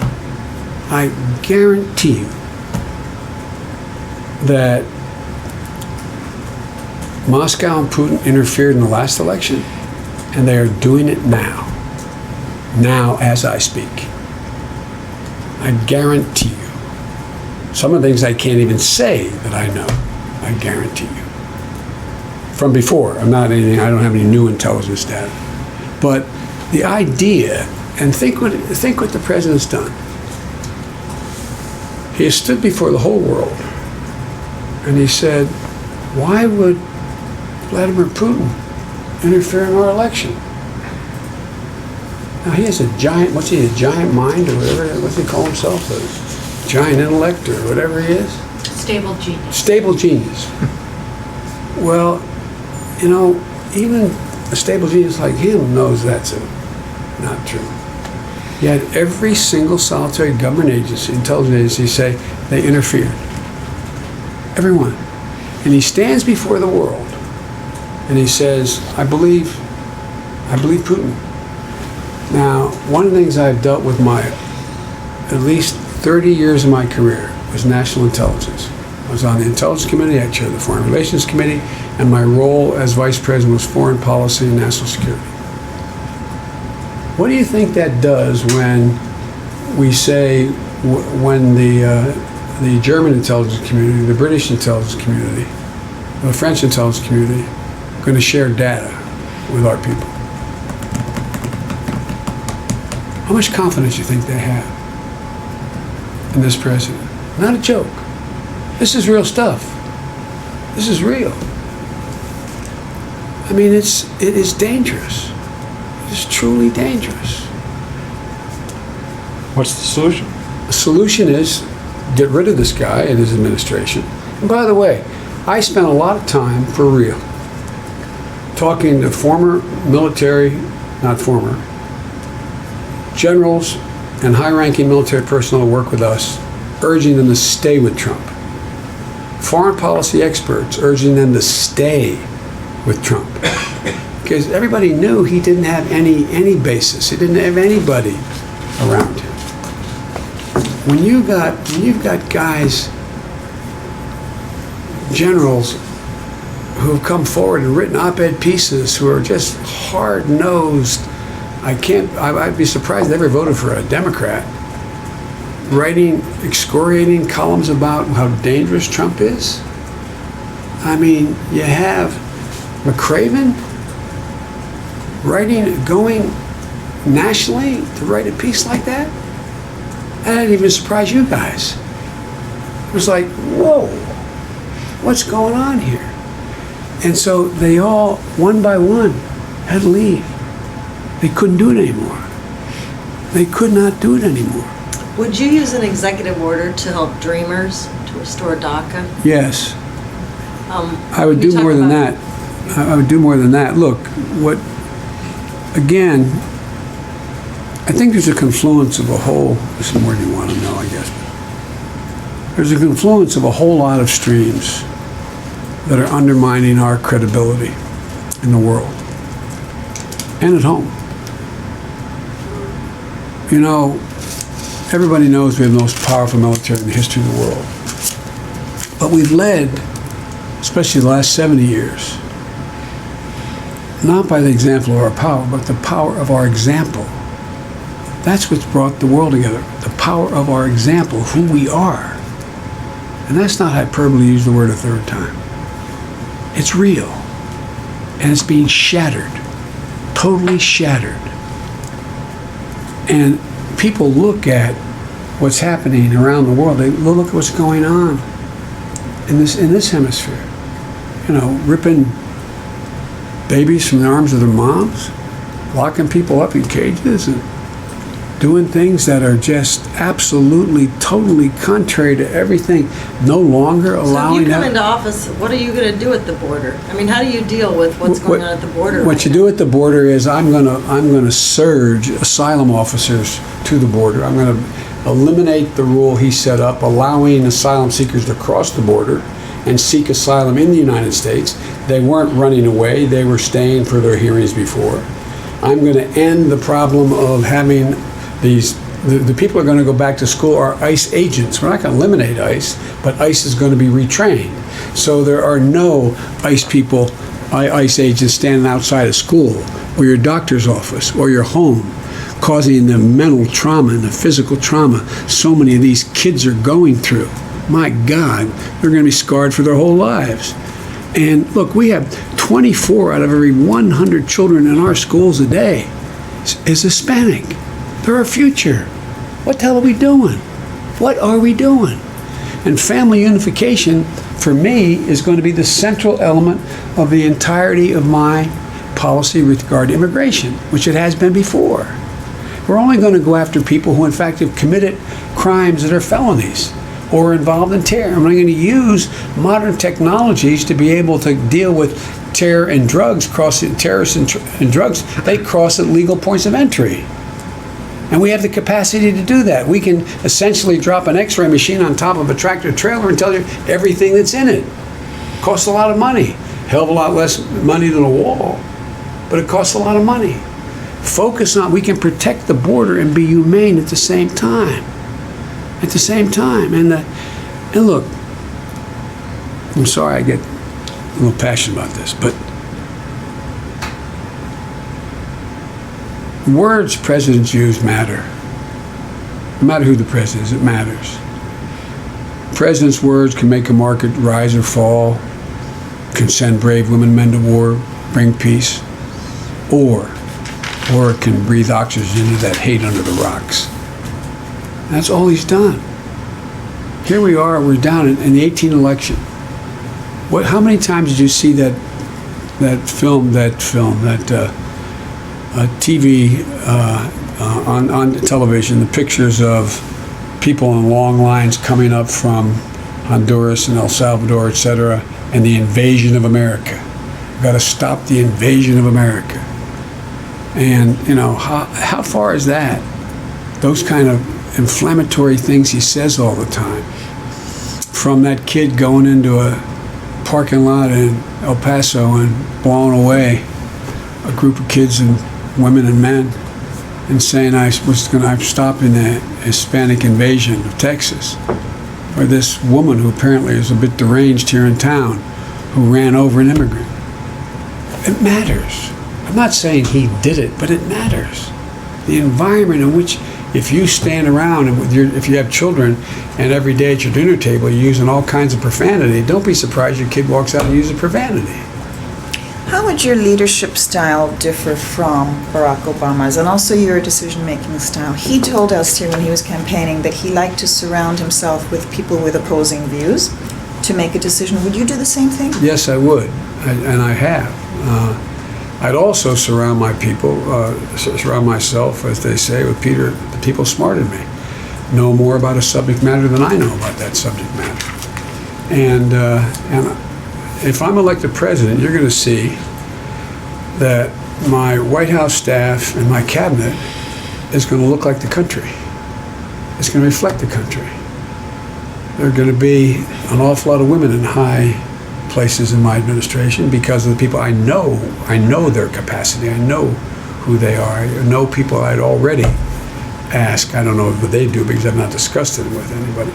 Speaker 4: that Moscow and Putin interfered in the last election, and they are doing it now as I speak. I guarantee you. Some of the things I can't even say that I know, I guarantee you. From before, I don't have any new intelligence data. But the idea, and think what the president's done. He has stood before the whole world and he said, why would Vladimir Putin interfere in our election? Now he has a giant mind or whatever, what's he call himself? A giant intellect or whatever he is?
Speaker 5: Stable genius.
Speaker 4: Stable genius. Well, even a stable genius like him knows that's not true. Yet every single solitary government agency, intelligence agency, say they interfered. Everyone. And he stands before the world and he says, I believe Putin. Now, one of the things I've dealt with at least 30 years of my career was national intelligence. I was on the Intelligence Committee, I chaired the Foreign Relations Committee, and my role as Vice President was foreign policy and national security. What do you think that does when we say, when the German intelligence community, the British intelligence community, the French intelligence community are going to share data with our people? How much confidence do you think they have in this president? Not a joke. This is real stuff. This is real. I mean, it is dangerous. It's truly dangerous.
Speaker 6: What's the solution?
Speaker 4: The solution is get rid of this guy and his administration. And by the way, I spent a lot of time, for real, talking to former military, not former, generals and high-ranking military personnel who work with us, urging them to stay with Trump. Foreign policy experts urging them to stay with Trump. Because everybody knew he didn't have any basis. He didn't have anybody around him. When you've got guys, generals, who have come forward and written op-ed pieces who are just hard-nosed, I'd be surprised they ever voted for a Democrat, writing excoriating columns about how dangerous Trump is. I mean, you have McCraven going nationally to write a piece like that. That didn't even surprise you guys. It was like, whoa, what's going on here? And so they all, one by one, had to leave. They couldn't do it anymore. They could not do it anymore.
Speaker 7: Would you use an executive order to help Dreamers to restore DACA?
Speaker 4: Yes. I would
Speaker 7: can you
Speaker 4: do
Speaker 7: talk
Speaker 4: more than
Speaker 7: about-
Speaker 4: that. I would do more than that. Look, again, I think there's a confluence of a whole, this is more than you want to know, I guess. There's a confluence of a whole lot of streams that are undermining our credibility in the world and at home. You know, everybody knows we have the most powerful military in the history of the world. But we've led, especially the last 70 years, not by the example of our power, but the power of our example. That's what's brought the world together, the power of our example, who we are. And that's not hyperbole to use the word a third time. It's real. And it's being shattered, totally shattered. And people look at what's happening around the world. They look at what's going on in this hemisphere. You know, ripping babies from the arms of their moms, locking people up in cages, and doing things that are just absolutely, totally contrary to everything. No longer allowing.
Speaker 7: So if you come
Speaker 4: that.
Speaker 7: into office, what are you going to do at the border? I mean, how do you deal with what's going on at the border?
Speaker 4: What you do at the border is I'm gonna surge asylum officers to the border. I'm gonna eliminate the rule he set up, allowing asylum seekers to cross the border and seek asylum in the United States. They weren't running away, they were staying for their hearings before. I'm going to end the problem of having the people are going to go back to school are ICE agents. We're not going to eliminate ICE, but ICE is going to be retrained. So there are no ICE people, ICE agents standing outside of school or your doctor's office or your home, causing the mental trauma and the physical trauma so many of these kids are going through. My God, they're going to be scarred for their whole lives. And look, we have 24 out of every 100 children in our schools a day is Hispanic. They're our future. What the hell are we doing? What are we doing? And family unification, for me, is going to be the central element of the entirety of my policy with regard to immigration, which it has been before. We're only going to go after people who, in fact, have committed crimes that are felonies or are involved in terror. I'm going to use modern technologies to be able to deal with terror and drugs, terrorists and drugs. They cross at legal points of entry. And we have the capacity to do that. We can essentially drop an x-ray machine on top of a tractor trailer and tell you everything that's in it. Costs a lot of money. Hell of a lot less money than a wall, but it costs a lot of money. Focus on, we can protect the border and be humane at the same time. At the same time. And look, I'm sorry I get a little passionate about this, but words presidents use matter. No matter who the president is, it matters. President's words can make a market rise or fall, can send brave women and men to war, bring peace, or it can breathe oxygen into that hate under the rocks. That's all he's done. Here we are, we're down in the 2018 election. How many times did you see that TV on television, the pictures of people in long lines coming up from Honduras and El Salvador, etc., and the invasion of America? We've got to stop the invasion of America. And, you know, how far is that? Those kind of inflammatory things he says all the time. From that kid going into a parking lot in El Paso and blowing away a group of kids and women and men and saying I'm stopping the Hispanic invasion of Texas. Or this woman who apparently is a bit deranged here in town who ran over an immigrant. It matters. I'm not saying he did it, but it matters. The environment in which If you stand around and if you have children and every day at your dinner table you're using all kinds of profanity, don't be surprised your kid walks out and uses profanity.
Speaker 3: How would your leadership style differ from Barack Obama's, and also your decision-making style? He told us here when he was campaigning that he liked to surround himself with people with opposing views to make a decision. Would you do the same thing?
Speaker 4: Yes, I would, and I have. I'd also surround myself, as they say, with the people smarter than me, know more about a subject matter than I know about that subject matter. And if I'm elected president, you're going to see that my White House staff and my cabinet is going to look like the country. It's going to reflect the country. There are going to be an awful lot of women in high places in my administration because of the people I know. I know their capacity. I know who they are. I know people I'd already asked. I don't know what they do because I've not discussed it with anybody.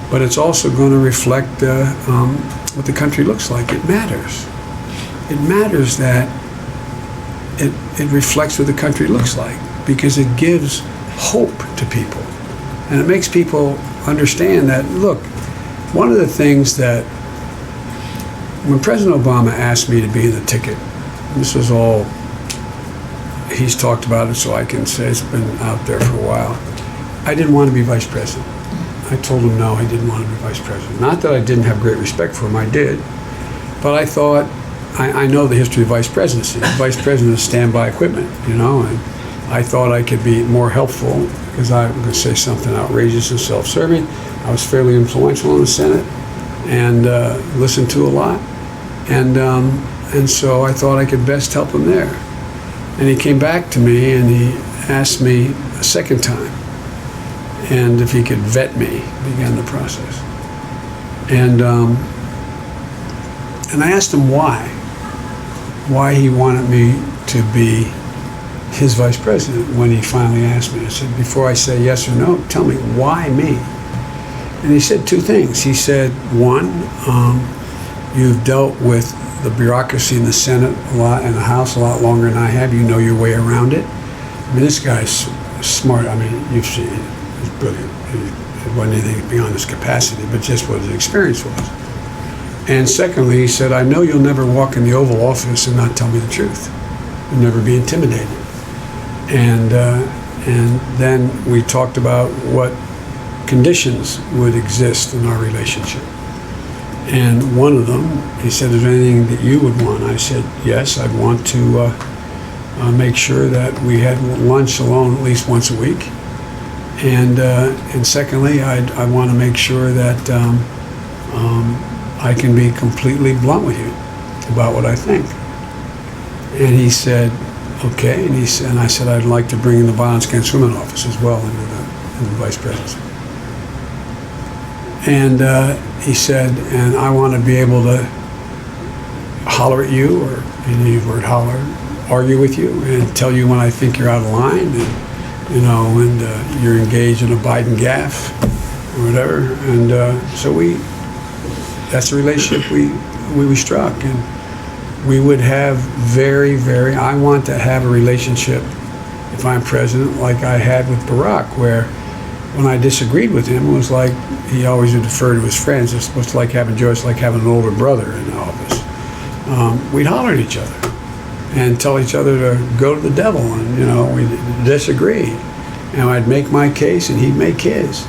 Speaker 4: But it's also going to reflect what the country looks like. It matters. It matters that it reflects what the country looks like because it gives hope to people. And it makes people understand that, look, one of the things that when President Obama asked me to be the ticket, this was all, he's talked about it so I can say it's been out there for a while, I didn't want to be vice president. I told him no, I didn't want to be vice president. Not that I didn't have great respect for him, I did. But I thought, I know the history of vice presidency. Vice president is standby equipment, and I thought I could be more helpful because I was going to say something outrageous and self-serving. I was fairly influential in the Senate and listened to a lot. And so I thought I could best help him there. And he came back to me and he asked me a second time, and if he could vet me, began the process. And I asked him why he wanted me to be his vice president when he finally asked me. I said, before I say yes or no, tell me, why me? And he said two things. He said, one, you've dealt with the bureaucracy in the Senate a lot and the House a lot longer than I have. You know your way around it. I mean, this guy's smart. I mean, you've seen it. He's brilliant. It wasn't anything beyond his capacity, but just what his experience was. And secondly, he said, I know you'll never walk in the Oval Office and not tell me the truth. You'll never be intimidated. And then we talked about what conditions would exist in our relationship. And one of them, he said, is there anything that you would want? I said, yes, I'd want to make sure that we had lunch alone at least once a week. And secondly, I want to make sure that I can be completely blunt with you about what I think. And he said, okay. And I said, I'd like to bring in the Violence Against Women office as well into the vice presidency. And he said, and I want to be able to holler at you, or use the word holler, argue with you, and tell you when I think you're out of line, and you're engaged in a Biden gaffe or whatever. And so that's the relationship we struck. And we would have I want to have a relationship, if I'm president, like I had with Barack, where when I disagreed with him, it was like he always would defer to his friends. It's supposed to like having an older brother in the office. We'd holler at each other and tell each other to go to the devil, and we'd disagree. And I'd make my case and he'd make his.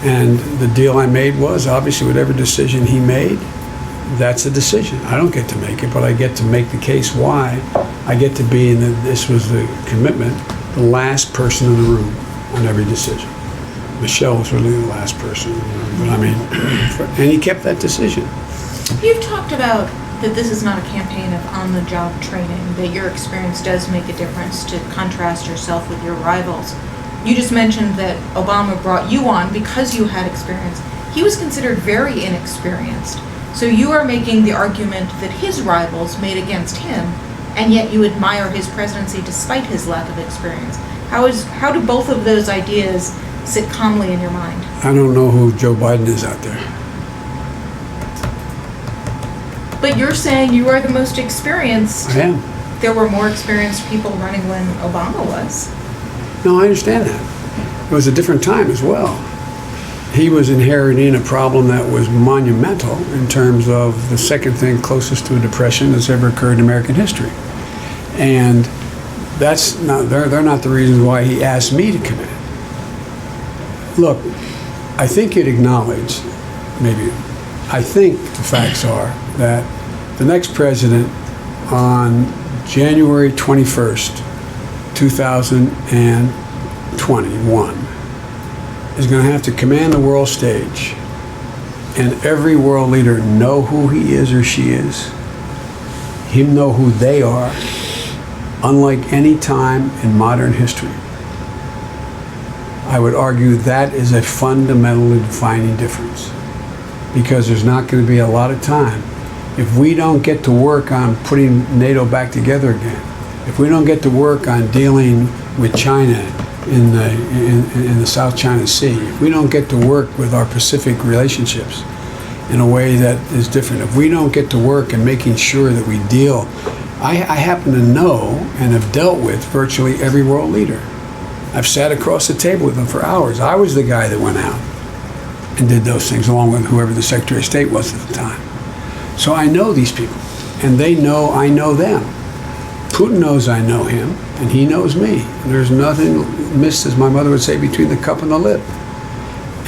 Speaker 4: And the deal I made was, obviously, whatever decision he made, that's a decision. I don't get to make it, but I get to make the case why. I get to be, and this was the commitment, the last person in the room on every decision. Michelle was really the last person, but I mean, and he kept that decision.
Speaker 1: You've talked about that this is not a campaign of on-the-job training, that your experience does make a difference to contrast yourself with your rivals. You just mentioned that Obama brought you on because you had experience. He was considered very inexperienced. So you are making the argument that his rivals made against him, and yet you admire his presidency despite his lack of experience. How do both of those ideas sit calmly in your mind?
Speaker 4: I don't know who Joe Biden is out there.
Speaker 1: But you're saying you are the most experienced.
Speaker 4: I am.
Speaker 1: There were more experienced people running when Obama was.
Speaker 4: No, I understand that. it was a different time as well. He was inheriting a problem that was monumental in terms of the second thing closest to a depression that's ever occurred in American history. And that's not, they're not the reasons why he asked me to come in. Look, I think you'd acknowledge, maybe, I think the facts are that the next president on January 21st, 2021, is going to have to command the world stage, and every world leader know who he is or she is, him know who they are, unlike any time in modern history. I would argue that is a fundamentally defining difference, because there's not going to be a lot of time. If we don't get to work on putting NATO back together again, if we don't get to work on dealing with China in the South China Sea, if we don't get to work with our Pacific relationships in a way that is different, if we don't get to work in making sure that we deal, I happen to know and have dealt with virtually every world leader. I've sat across the table with them for hours. I was the guy that went out and did those things along with whoever the Secretary of State was at the time. So I know these people, and they know I know them. Putin knows I know him, and he knows me. There's nothing missed, as my mother would say, between the cup and the lip.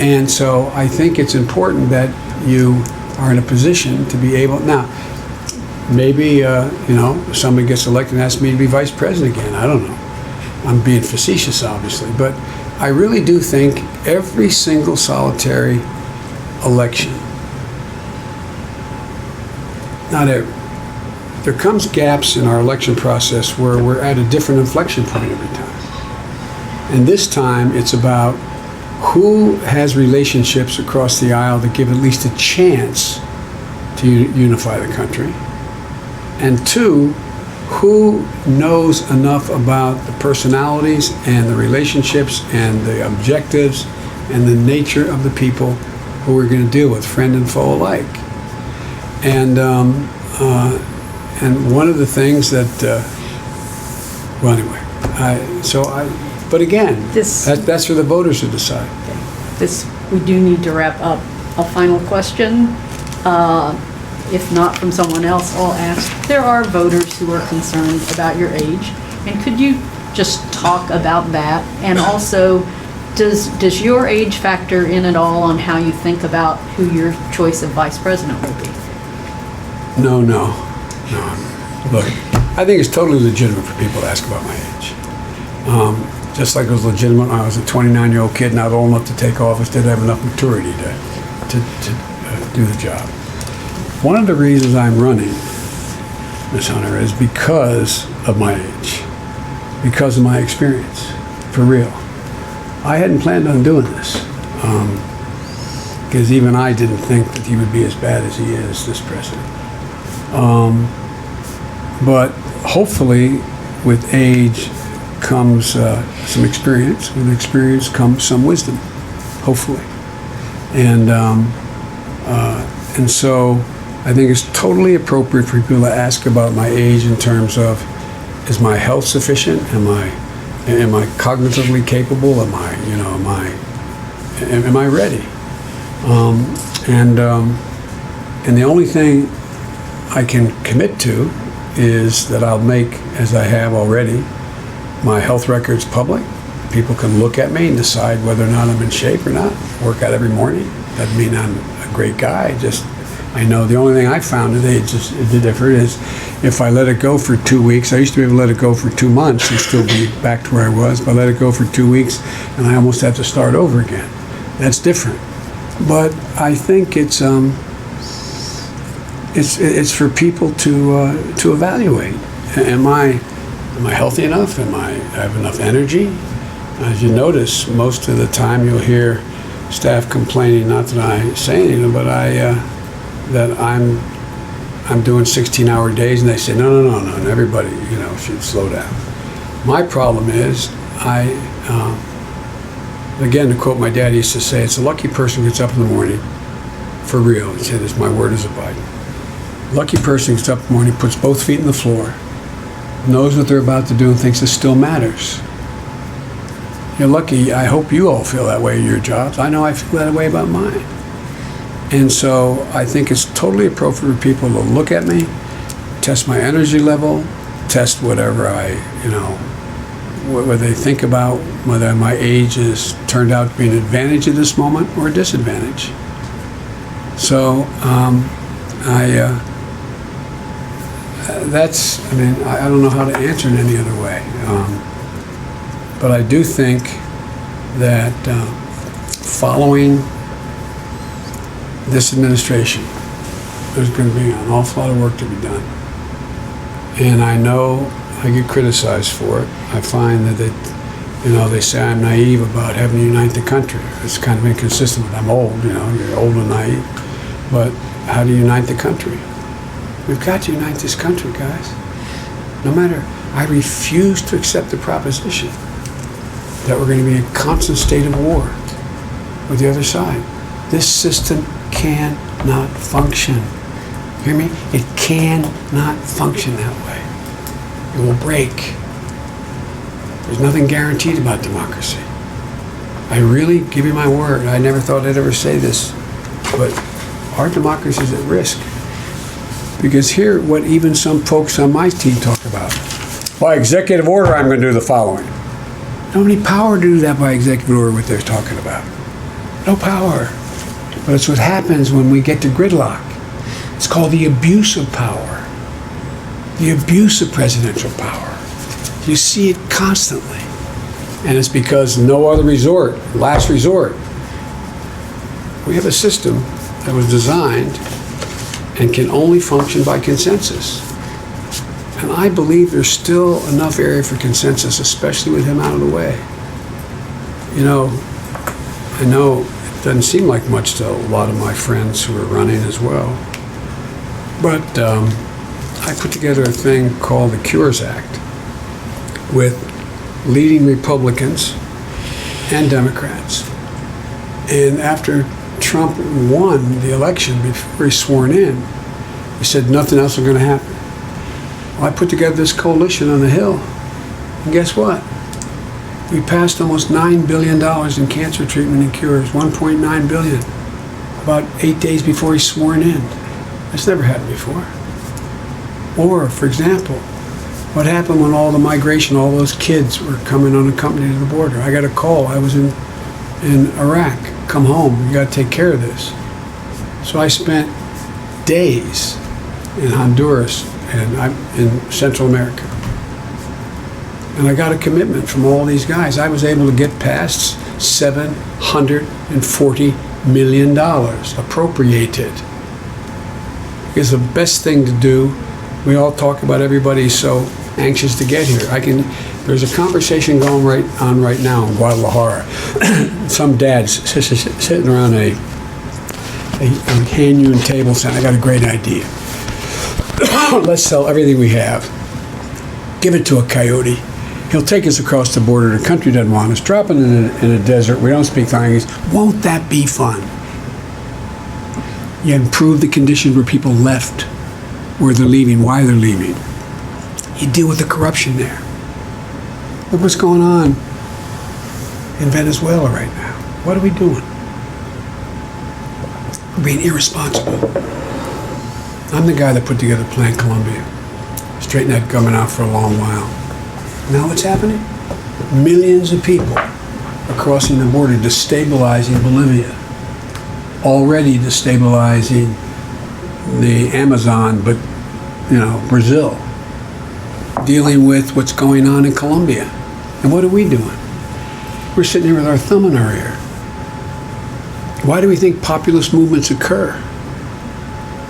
Speaker 4: And so I think it's important that you are in a position to be able, now, maybe, somebody gets elected and asks me to be vice president again. I don't know. I'm being facetious, obviously, but I really do think every single solitary election, not every, there comes gaps in our election process where we're at a different inflection point every time. And this time it's about who has relationships across the aisle that give at least a chance to unify the country. And two, who knows enough about the personalities and the relationships and the objectives and the nature of the people who we're going to deal with, friend and foe alike. And one of the things that, but again, that's for the voters to decide.
Speaker 5: We do need to wrap up. A final question, if not from someone else, I'll ask. There are voters who are concerned about your age, and could you just talk about that? And also, does your age factor in at all on how you think about who your choice of vice president will be?
Speaker 4: No. Look, I think it's totally legitimate for people to ask about my age. Just like it was legitimate when I was a 29-year-old kid, not old enough to take office, didn't have enough maturity to do the job. One of the reasons I'm running, Ms. Hunter, is because of my age, because of my experience, for real. I hadn't planned on doing this, because even I didn't think that he would be as bad as he is, this president. But hopefully, with age comes some experience. With experience comes some wisdom, hopefully. And so I think it's totally appropriate for people to ask about my age in terms of, is my health sufficient? Am I cognitively capable? Am I ready? And the only thing I can commit to is that I'll make, as I have already, my health records public. People can look at me and decide whether or not I'm in shape or not. Work out every morning. Doesn't mean I'm a great guy. I know the only thing I found today the difference is if I let it go for 2 weeks. I used to be able to let it go for 2 months and still be back to where I was. But I let it go for 2 weeks and I almost have to start over again. That's different. But I think it's for people to evaluate. Am I healthy enough? I have enough energy? As you notice, most of the time you'll hear staff complaining, not that I say anything, but that I'm doing 16-hour days, and they say, no, and everybody, should slow down. My problem is, again, to quote my dad, he used to say, it's a lucky person who gets up in the morning, for real, he said this, my word is a Bible. Lucky person gets up in the morning, puts both feet in the floor, knows what they're about to do and thinks it still matters. You're lucky. I hope you all feel that way in your jobs. I know I feel that way about mine. And so I think it's totally appropriate for people to look at me, test my energy level, test whatever what they think about whether my age has turned out to be an advantage at this moment or a disadvantage. So I don't know how to answer in any other way. But I do think that following this administration, there's going to be an awful lot of work to be done. And I know I get criticized for it. I find that they say I'm naive about having to unite the country. It's kind of inconsistent with I'm old, you're old and naive. But how do you unite the country? We've got to unite this country, guys. No matter, I refuse to accept the proposition that we're going to be in a constant state of war with the other side. This system cannot function. Hear me? It cannot function that way. It will break. There's nothing guaranteed about democracy. I really give you my word. I never thought I'd ever say this, but our democracy is at risk. Because here, what even some folks on my team talk about. By executive order, I'm going to do the following. Don't have any power to do that by executive order, what they're talking about. No power. But it's what happens when we get to gridlock. It's called the abuse of power. The abuse of presidential power. You see it constantly. And it's because no other resort, last resort. We have a system that was designed and can only function by consensus. And I believe there's still enough area for consensus, especially with him out of the way. I know it doesn't seem like much to a lot of my friends who are running as well. But I put together a thing called the Cures Act with leading Republicans and Democrats. And after Trump won the election, before he's sworn in, he said nothing else was going to happen. Well, I put together this coalition on the Hill, and guess what? We passed almost $9 billion in cancer treatment and cures, $1.9 billion, about 8 days before he's sworn in. That's never happened before. Or, for example, what happened when all the migration, all those kids were coming unaccompanied to the border? I got a call. I was in Iraq. Come home. You got to take care of this. So I spent days in Honduras and I'm in Central America. And I got a commitment from all these guys. I was able to get past $740 million appropriated. Because the best thing to do, we all talk about everybody's so anxious to get here. There's a conversation going on right now in Guadalajara. Some dads sitting around a hand-hewn table saying, I got a great idea. Let's sell everything we have. Give it to a coyote. He'll take us across the border. The country doesn't want us. Drop it in a desert. We don't speak the language. Won't that be fun? You improve the conditions where people left, where they're leaving, why they're leaving. You deal with the corruption there. Look what's going on in Venezuela right now. What are we doing? We're being irresponsible. I'm the guy that put together Plan Colombia. Straightened that government out for a long while. Now what's happening? Millions of people are crossing the border, destabilizing Bolivia. Already destabilizing the Amazon, but, Brazil. Dealing with what's going on in Colombia. And what are we doing? We're sitting here with our thumb in our ear. Why do we think populist movements occur?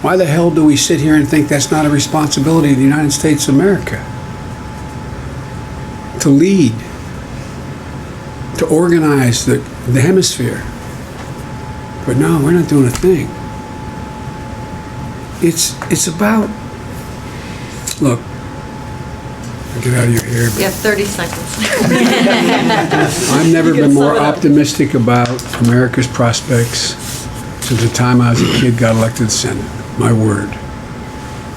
Speaker 4: Why the hell do we sit here and think that's not a responsibility of the United States of America? To lead, to organize the hemisphere. But no, we're not doing a thing. It's about, look, get out of your hair.
Speaker 7: You have 30 seconds.
Speaker 4: I've never been more optimistic about America's prospects since the time I was a kid, got elected to the Senate. My word.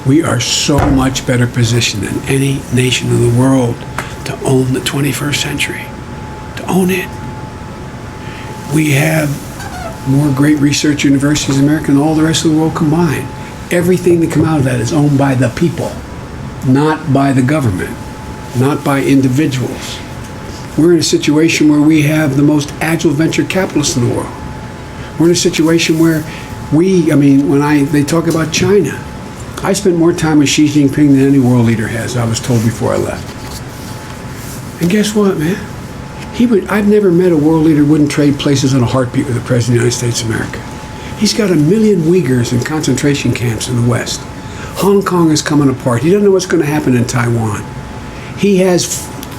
Speaker 4: We are so much better positioned than any nation in the world to own the 21st century, to own it. We have more great research universities in America than all the rest of the world combined. Everything that come out of that is owned by the people, not by the government, not by individuals. We're in a situation where we have the most agile venture capitalists in the world. We're in a situation where they talk about China, I spent more time with Xi Jinping than any world leader has, I was told before I left. And guess what, man? I've never met a world leader who wouldn't trade places in a heartbeat with the President of the United States of America. He's got 1 million Uyghurs in concentration camps in the West. Hong Kong is coming apart. He doesn't know what's going to happen in Taiwan. He has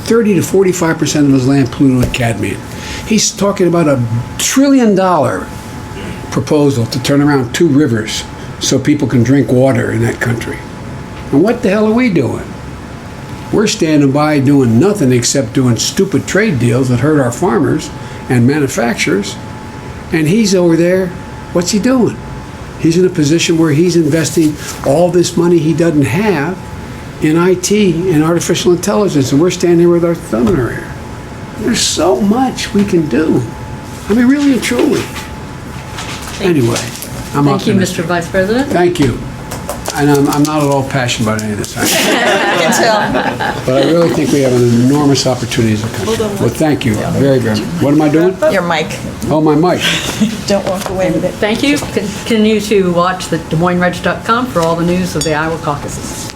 Speaker 4: 30 to 45% of his land polluted with cadmium. He's talking about $1 trillion proposal to turn around 2 rivers so people can drink water in that country. And what the hell are we doing? We're standing by doing nothing except doing stupid trade deals that hurt our farmers and manufacturers. And he's over there, what's he doing? He's in a position where he's investing all this money he doesn't have in IT and artificial intelligence, and we're standing here with our thumb in our ear. There's so much we can do. I mean, really and truly. Anyway, I'm
Speaker 5: Thank you,
Speaker 4: optimistic.
Speaker 5: Mr. Vice President.
Speaker 4: Thank you. And I'm not at all passionate about any of this.
Speaker 3: I can tell.
Speaker 4: But I really think we have an enormous opportunity as a country. Well, thank you very, very much. What am I doing?
Speaker 3: Your mic.
Speaker 4: Oh, my mic.
Speaker 3: Don't walk away with it.
Speaker 5: Thank you. Continue to watch the DesMoinesReg.com for all the news of the Iowa caucuses.